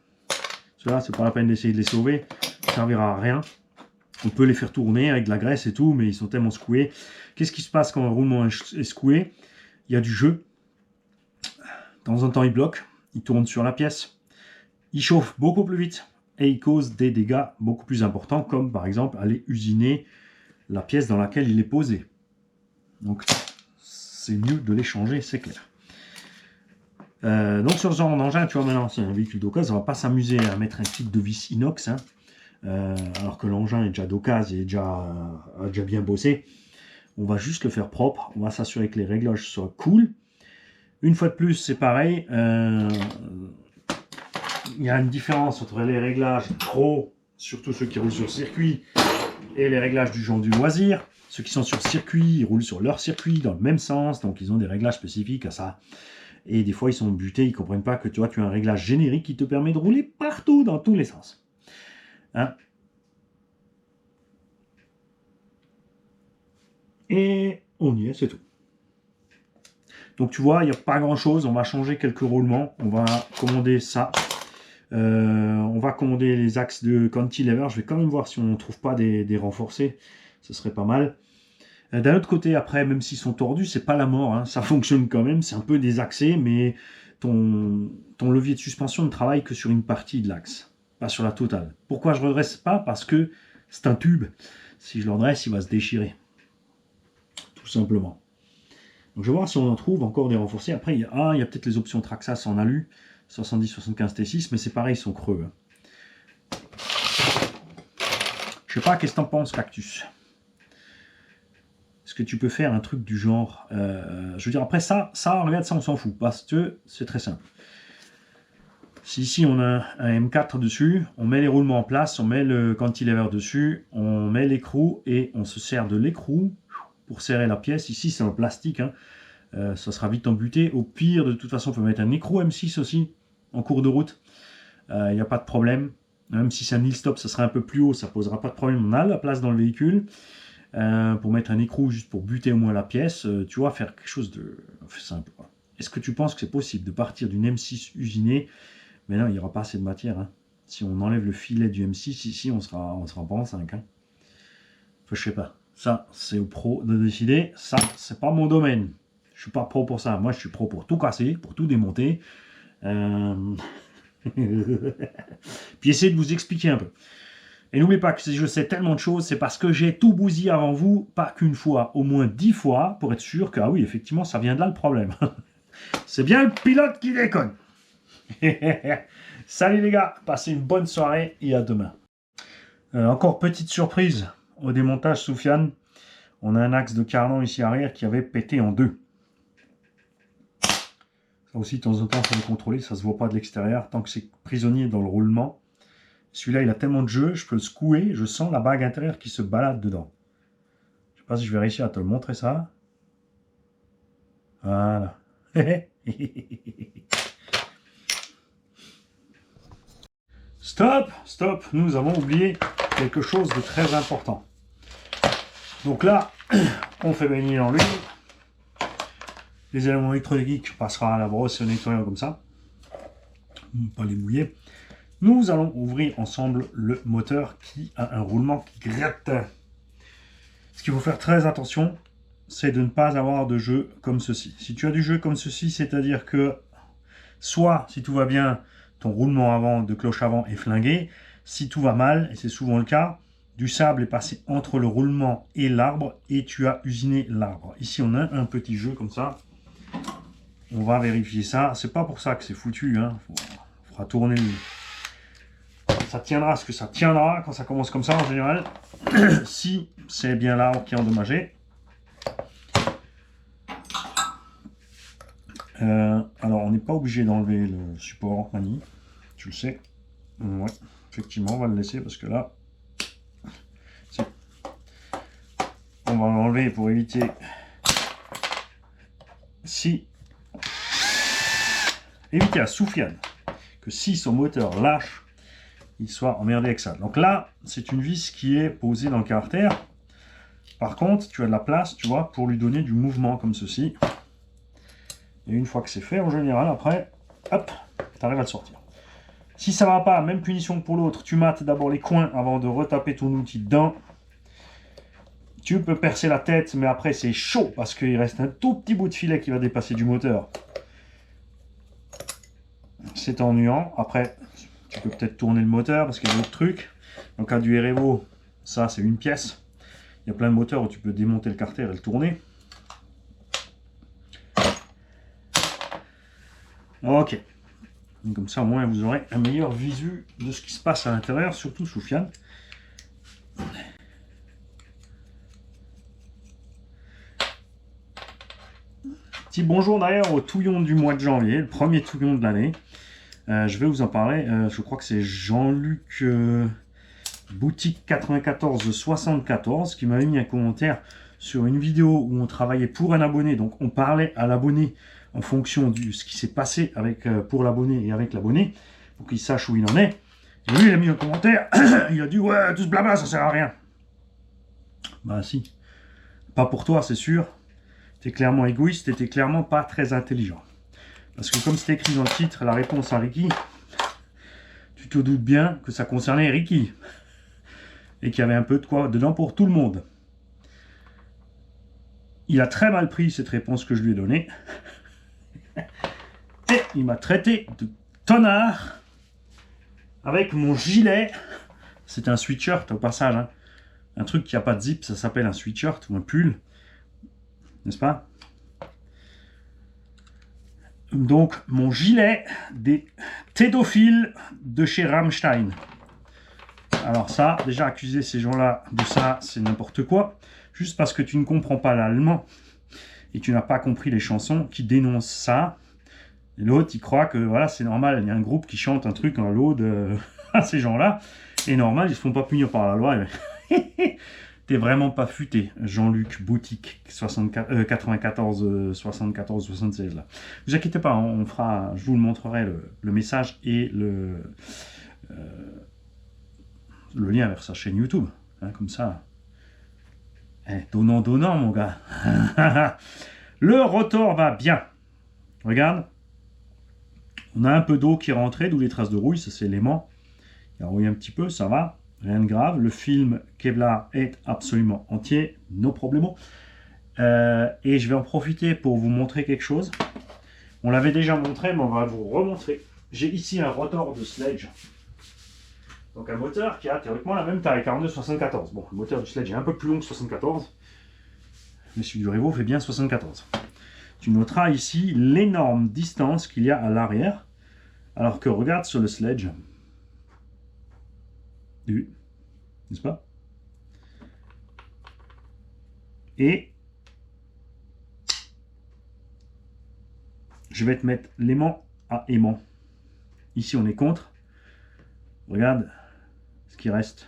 ceux-là, c'est pas la peine d'essayer de les sauver, ça servira à rien. On peut les faire tourner avec de la graisse et tout, mais ils sont tellement secoués. Qu'est-ce qui se passe quand un roulement est secoué? Il y a du jeu. De temps en temps, il bloque, il tourne sur la pièce. Il chauffe beaucoup plus vite et il cause des dégâts beaucoup plus importants, comme par exemple aller usiner la pièce dans laquelle il est posé. Donc c'est mieux de les changer, c'est clair. Donc sur ce genre d'engin, tu vois, maintenant c'est un véhicule d'occasion, on va pas s'amuser à mettre un kit de vis inox, hein, alors que l'engin est déjà d'occasion et a déjà bien bossé. On va juste le faire propre, on va s'assurer que les réglages soient cool. Une fois de plus, c'est pareil. Il y a une différence entre les réglages pro, surtout ceux qui roulent sur circuit, et les réglages du genre du loisir. Ceux qui sont sur circuit, ils roulent sur leur circuit dans le même sens, donc ils ont des réglages spécifiques à ça. Et des fois, ils sont butés, ils ne comprennent pas que tu as un réglage générique qui te permet de rouler partout, dans tous les sens. Hein? Et on y est, c'est tout. Donc tu vois, il n'y a pas grand chose, on va changer quelques roulements, on va commander ça. On va commander les axes de cantilever. Je vais quand même voir si on ne trouve pas des renforcés. Ce serait pas mal. D'un autre côté, après, même s'ils sont tordus, c'est pas la mort. Hein. Ça fonctionne quand même. C'est un peu désaxé, mais ton levier de suspension ne travaille que sur une partie de l'axe, pas sur la totale. Pourquoi je ne redresse pas? Parce que c'est un tube. Si je le redresse, il va se déchirer. Tout simplement. Donc je vais voir si on en trouve encore des renforcés. Après, il y a peut-être les options Traxxas en alu. 70-75 T6, mais c'est pareil, ils sont creux. Hein. Je sais pas, qu'est-ce que t'en penses, Cactus? Est-ce que tu peux faire un truc du genre... je veux dire, après ça, regarde, ça, on s'en fout, parce que c'est très simple. Si ici, on a un M4 dessus, on met les roulements en place, on met le cantilever dessus, on met l'écrou, et on se sert de l'écrou pour serrer la pièce. Ici, c'est en plastique, hein. Ça sera vite embuté. Au pire, de toute façon, on peut mettre un écrou M6 aussi en cours de route. Il n'y a pas de problème. Même si c'est un hill-stop, ça sera un peu plus haut, ça posera pas de problème. On a la place dans le véhicule pour mettre un écrou juste pour buter au moins la pièce. Tu vois, faire quelque chose de simple. Est-ce que tu penses que c'est possible de partir d'une M6 usinée? Mais non, il n'y aura pas assez de matière. Hein. Si on enlève le filet du M6, ici, on sera pas en 5. Hein. Enfin, je sais pas. Ça, c'est aux pros de décider. Ça, c'est pas mon domaine. Je suis pas pro pour ça. Moi, je suis pro pour tout casser, pour tout démonter. Puis essayer de vous expliquer un peu. Et n'oubliez pas que si je sais tellement de choses, c'est parce que j'ai tout bousillé avant vous, pas qu'une fois, au moins 10 fois, pour être sûr que, ah oui, effectivement, ça vient de là le problème. C'est bien le pilote qui déconne. Salut les gars, passez une bonne soirée et à demain. Encore petite surprise au démontage, Soufiane. On a un axe de cardan ici arrière qui avait pété en deux. Ça aussi, de temps en temps, il faut le contrôler, ça ne se voit pas de l'extérieur, tant que c'est prisonnier dans le roulement. Celui-là, il a tellement de jeu, je peux le secouer, je sens la bague intérieure qui se balade dedans. Je ne sais pas si je vais réussir à te montrer ça. Voilà. Stop, stop, nous avons oublié quelque chose de très important. Donc là, on fait baigner dans l'huile. les éléments électroniques, on passera à la brosse et au nettoyant comme ça. Pas les mouiller. Nous allons ouvrir ensemble le moteur qui a un roulement qui gratte. Ce qu'il faut faire très attention, c'est de ne pas avoir de jeu comme ceci. Si tu as du jeu comme ceci, c'est-à-dire que soit, si tout va bien, ton roulement avant de cloche avant est flingué. Si tout va mal, et c'est souvent le cas, du sable est passé entre le roulement et l'arbre et tu as usiné l'arbre. Ici, on a un petit jeu comme ça. On va vérifier ça. C'est pas pour ça que c'est foutu. Hein. On fera tourner ça tiendra ce que ça tiendra quand ça commence comme ça en général. Si c'est bien l'arbre qui est endommagé. Alors on n'est pas obligé d'enlever le support manie, tu le sais. Ouais, effectivement on va le laisser parce que là on va l'enlever pour éviter à Soufiane que si son moteur lâche, il soit emmerdé avec ça. Donc là, c'est une vis qui est posée dans le carter. Par contre, tu as de la place, tu vois, pour lui donner du mouvement comme ceci. Et une fois que c'est fait, en général, après, hop, tu arrives à le sortir. Si ça ne va pas, même punition que pour l'autre, tu mates d'abord les coins avant de retaper ton outil dedans. Tu peux percer la tête, mais après c'est chaud parce qu'il reste un tout petit bout de filet qui va dépasser du moteur. C'est ennuyant. Après, tu peux peut-être tourner le moteur parce qu'il y a d'autres trucs. Dans le cas du Erevo, ça c'est une pièce. Il y a plein de moteurs où tu peux démonter le carter et le tourner. Ok. Comme ça, au moins, vous aurez un meilleur visu de ce qui se passe à l'intérieur, surtout Soufiane. Petit bonjour d'ailleurs au touillon du mois de janvier, le premier touillon de l'année. Je vais vous en parler. Je crois que c'est Jean-Luc Boutique 9474 qui m'avait mis un commentaire sur une vidéo où on travaillait pour un abonné. Donc on parlait à l'abonné en fonction de ce qui s'est passé avec, pour l'abonné et avec l'abonné, pour qu'il sache où il en est. Et lui, il a mis un commentaire, il a dit « Ouais, tout ce blabla, ça sert à rien. » Bah si, pas pour toi, c'est sûr. T'es clairement égoïste et t'es clairement pas très intelligent. Parce que comme c'est écrit dans le titre, la réponse à Ricky, tu te doutes bien que ça concernait Ricky. Et qu'il y avait un peu de quoi dedans pour tout le monde. Il a très mal pris cette réponse que je lui ai donnée. Et il m'a traité de tonnard avec mon gilet. C'est un sweatshirt au passage. Hein. Un truc qui n'a pas de zip, ça s'appelle un sweatshirt ou un pull. N'est-ce pas? Donc, mon gilet des pédophiles de chez Rammstein. Alors ça, déjà accuser ces gens-là de ça, c'est n'importe quoi. Juste parce que tu ne comprends pas l'allemand et tu n'as pas compris les chansons qui dénoncent ça. Et l'autre, il croit que voilà, c'est normal. Il y a un groupe qui chante un truc en l'aude à ces gens-là. Et normal, ils ne se font pas punir par la loi. T'es vraiment pas futé, Jean-Luc Boutique 94 74 76 là. Ne vous inquiétez pas, on fera, je vous le montrerai le message et le lien vers sa chaîne YouTube, hein, comme ça. Donnant, mon gars. Le rotor va bien. Regarde. On a un peu d'eau qui est rentrée, d'où les traces de rouille, ça c'est l'aimant. Il a rouillé un petit peu, ça va. Rien de grave. Le film Kevlar est absolument entier. No problemo. Et je vais en profiter pour vous montrer quelque chose. On l'avait déjà montré, mais on va vous remontrer. J'ai ici un rotor de Sledge. Donc un moteur qui a théoriquement la même taille, 42-74. Bon, le moteur du Sledge est un peu plus long que 74. Mais celui du Revo fait bien 74. Tu noteras ici l'énorme distance qu'il y a à l'arrière. Alors que regarde sur le Sledge. N'est-ce pas? Et je vais te mettre l'aimant à aimant. Ici on est contre. Regarde ce qui reste.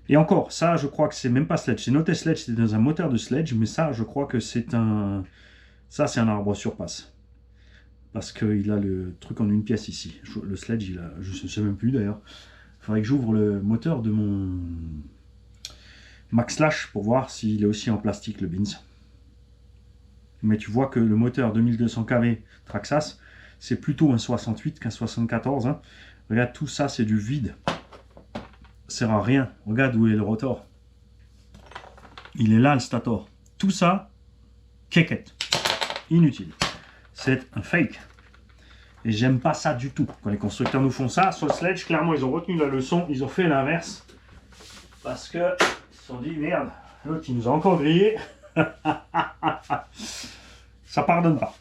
Et encore, ça je crois que c'est même pas Sledge. C'est noté Sledge, c'est dans un moteur de Sledge, mais ça je crois que c'est un... Ça c'est un arbre surpasse. Parce qu'il a le truc en une pièce ici. Le Sledge, il a, je ne sais même plus d'ailleurs. Il faudrait que j'ouvre le moteur de mon Max Slash pour voir s'il est aussi en plastique, le Beans. Mais tu vois que le moteur 2200 kV Traxxas, c'est plutôt un 68 qu'un 74. Hein. Regarde, tout ça, c'est du vide. Ça sert à rien. Regarde où est le rotor. Il est là, le stator. Tout ça, quéquette. Inutile. C'est un fake. Et j'aime pas ça du tout. Quand les constructeurs nous font ça, sur le Sledge, clairement, ils ont retenu la leçon. Ils ont fait l'inverse. Parce que ils se sont dit, merde, l'autre, il nous a encore grillé. Ça pardonne pas.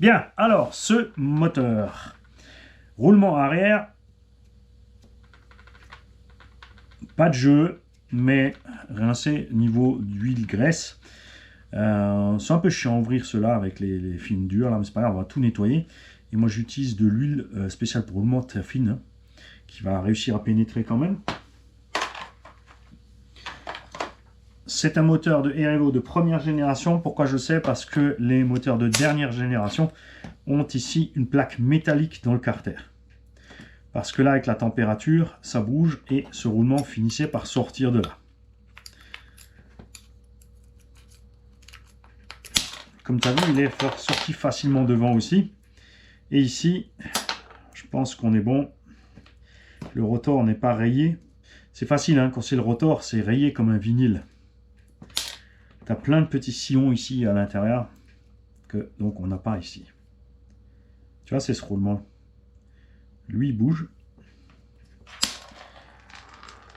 Bien, alors, ce moteur. Roulement arrière. Pas de jeu, mais rincé niveau d'huile graisse. C'est un peu chiant à ouvrir cela avec les films durs, là, mais c'est pas grave, on va tout nettoyer. Et moi j'utilise de l'huile spéciale pour roulement très fine, hein, qui va réussir à pénétrer quand même. C'est un moteur de Erevo de première génération. Pourquoi je sais? Parce que les moteurs de dernière génération ont ici une plaque métallique dans le carter. Parce que là, avec la température, ça bouge et ce roulement finissait par sortir de là. Comme tu as vu, il est sorti facilement devant aussi. Et ici, je pense qu'on est bon. Le rotor n'est pas rayé. C'est facile, hein, quand c'est le rotor, c'est rayé comme un vinyle. Tu as plein de petits sillons ici à l'intérieur, que donc on n'a pas ici. Tu vois, c'est ce roulement. Lui, il bouge.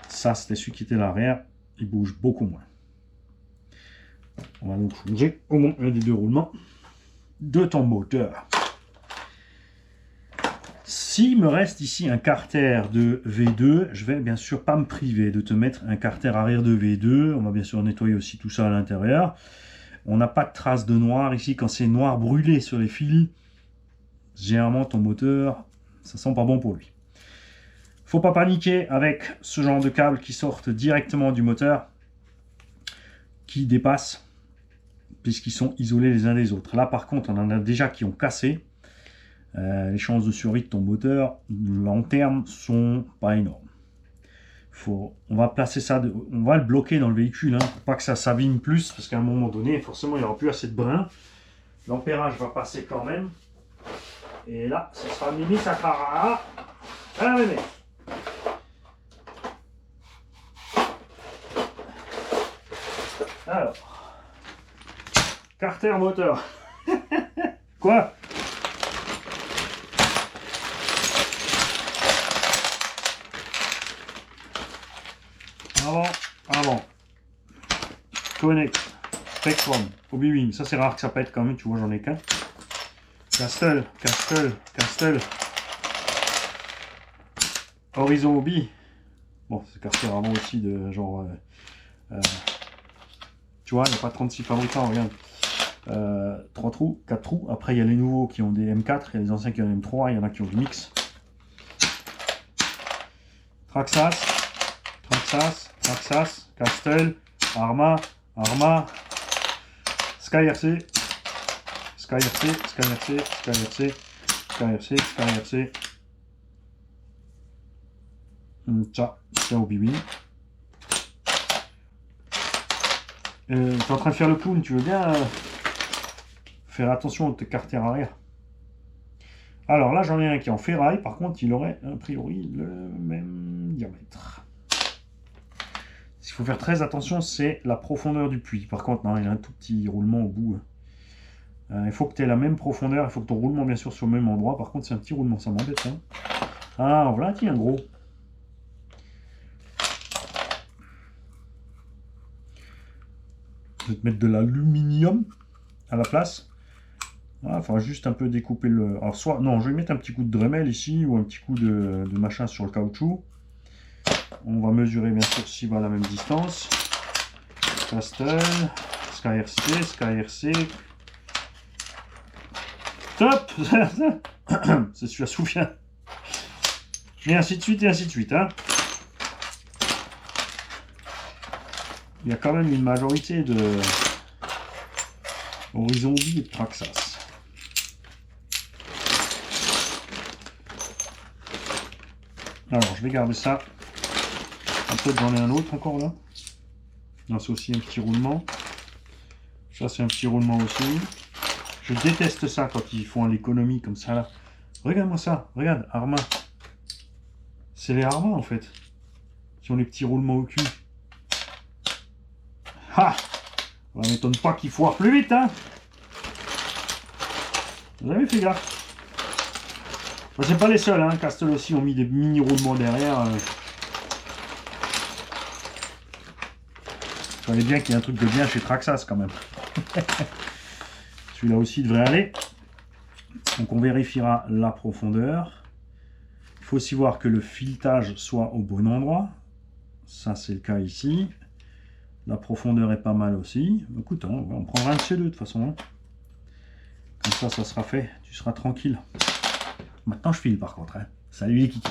Ça, c'était celui qui était à l'arrière. Il bouge beaucoup moins. On va donc changer au moins un des deux roulements de ton moteur. S'il me reste ici un carter de V2, je vais bien sûr pas me priver de te mettre un carter arrière de V2. On va bien sûr nettoyer aussi tout ça à l'intérieur. On n'a pas de traces de noir ici. Quand c'est noir brûlé sur les fils, généralement ton moteur, ça sent pas bon pour lui. Faut pas paniquer avec ce genre de câbles qui sortent directement du moteur, qui dépassent, puisqu'ils sont isolés les uns des autres. Là par contre, on en a déjà qui ont cassé. Les chances de survie de ton moteur, long terme, sont pas énormes. On va placer ça, on va le bloquer dans le véhicule, hein, pour pas que ça s'abîme plus, parce qu'à un moment donné, forcément, il n'y aura plus assez de brin. L'ampérage va passer quand même. Et là, ce sera limite à Carrara. Allez, alors, carter moteur. Quoi? Avant. Connect. Spectrum. Obi-Wing. Ça, c'est rare que ça pète quand même. Tu vois, j'en ai qu'un. Castle. Horizon Obi. Bon, c'est carter avant aussi de genre... tu vois, il n'y a pas 36 fabricants, regarde. 3 trous, 4 trous. Après, il y a les nouveaux qui ont des M4, il y a les anciens qui ont des M3, il y en a qui ont du mix. Traxxas, Castle, Arma, SkyRC, ça, c'est Obi-Wan. Tu es en train de faire le clown, tu veux bien faire attention à tes carters arrière. Alors là, j'en ai un qui est en ferraille, par contre, il aurait a priori le même diamètre. Ce qu'il faut faire très attention, c'est la profondeur du puits. Par contre, non, il a un tout petit roulement au bout. Il faut que tu aies la même profondeur, il faut que ton roulement, bien sûr, soit au même endroit. Par contre, c'est un petit roulement, ça m'embête. Hein. Ah, voilà, tiens, gros. Je vais te mettre de l'aluminium à la place. Voilà, il faudra juste un peu découper le... Alors soit, non, je vais mettre un petit coup de Dremel ici, ou un petit coup de machin sur le caoutchouc. On va mesurer bien sûr s'il va à la même distance. Castle, SkyRC. Top. C'est celui-là souvient. Et ainsi de suite, hein. Il y a quand même une majorité de Horizon Obi et de Traxxas. Alors, je vais garder ça. Peut-être j'en ai un autre encore là. Là, c'est aussi un petit roulement. Ça, c'est un petit roulement aussi. Je déteste ça quand ils font l'économie comme ça là. Regarde-moi ça, regarde, Arma. C'est les Arma en fait. Qui ont les petits roulements au cul. Ha! Ça m'étonne pas qu'ils foirent plus vite, hein. Vous avez fait gaffe. Bah, c'est pas les seuls, hein. Castle aussi ont mis des mini roulements derrière. Il fallait bien qu'il y ait un truc de bien chez Traxxas quand même. Celui-là aussi devrait aller. Donc on vérifiera la profondeur. Il faut aussi voir que le filetage soit au bon endroit. Ça c'est le cas ici. La profondeur est pas mal aussi. Écoute, hein, on prendra un de ces deux de toute façon. Hein. Comme ça sera fait. Tu seras tranquille. Maintenant je file par contre. Hein. Salut les kikis.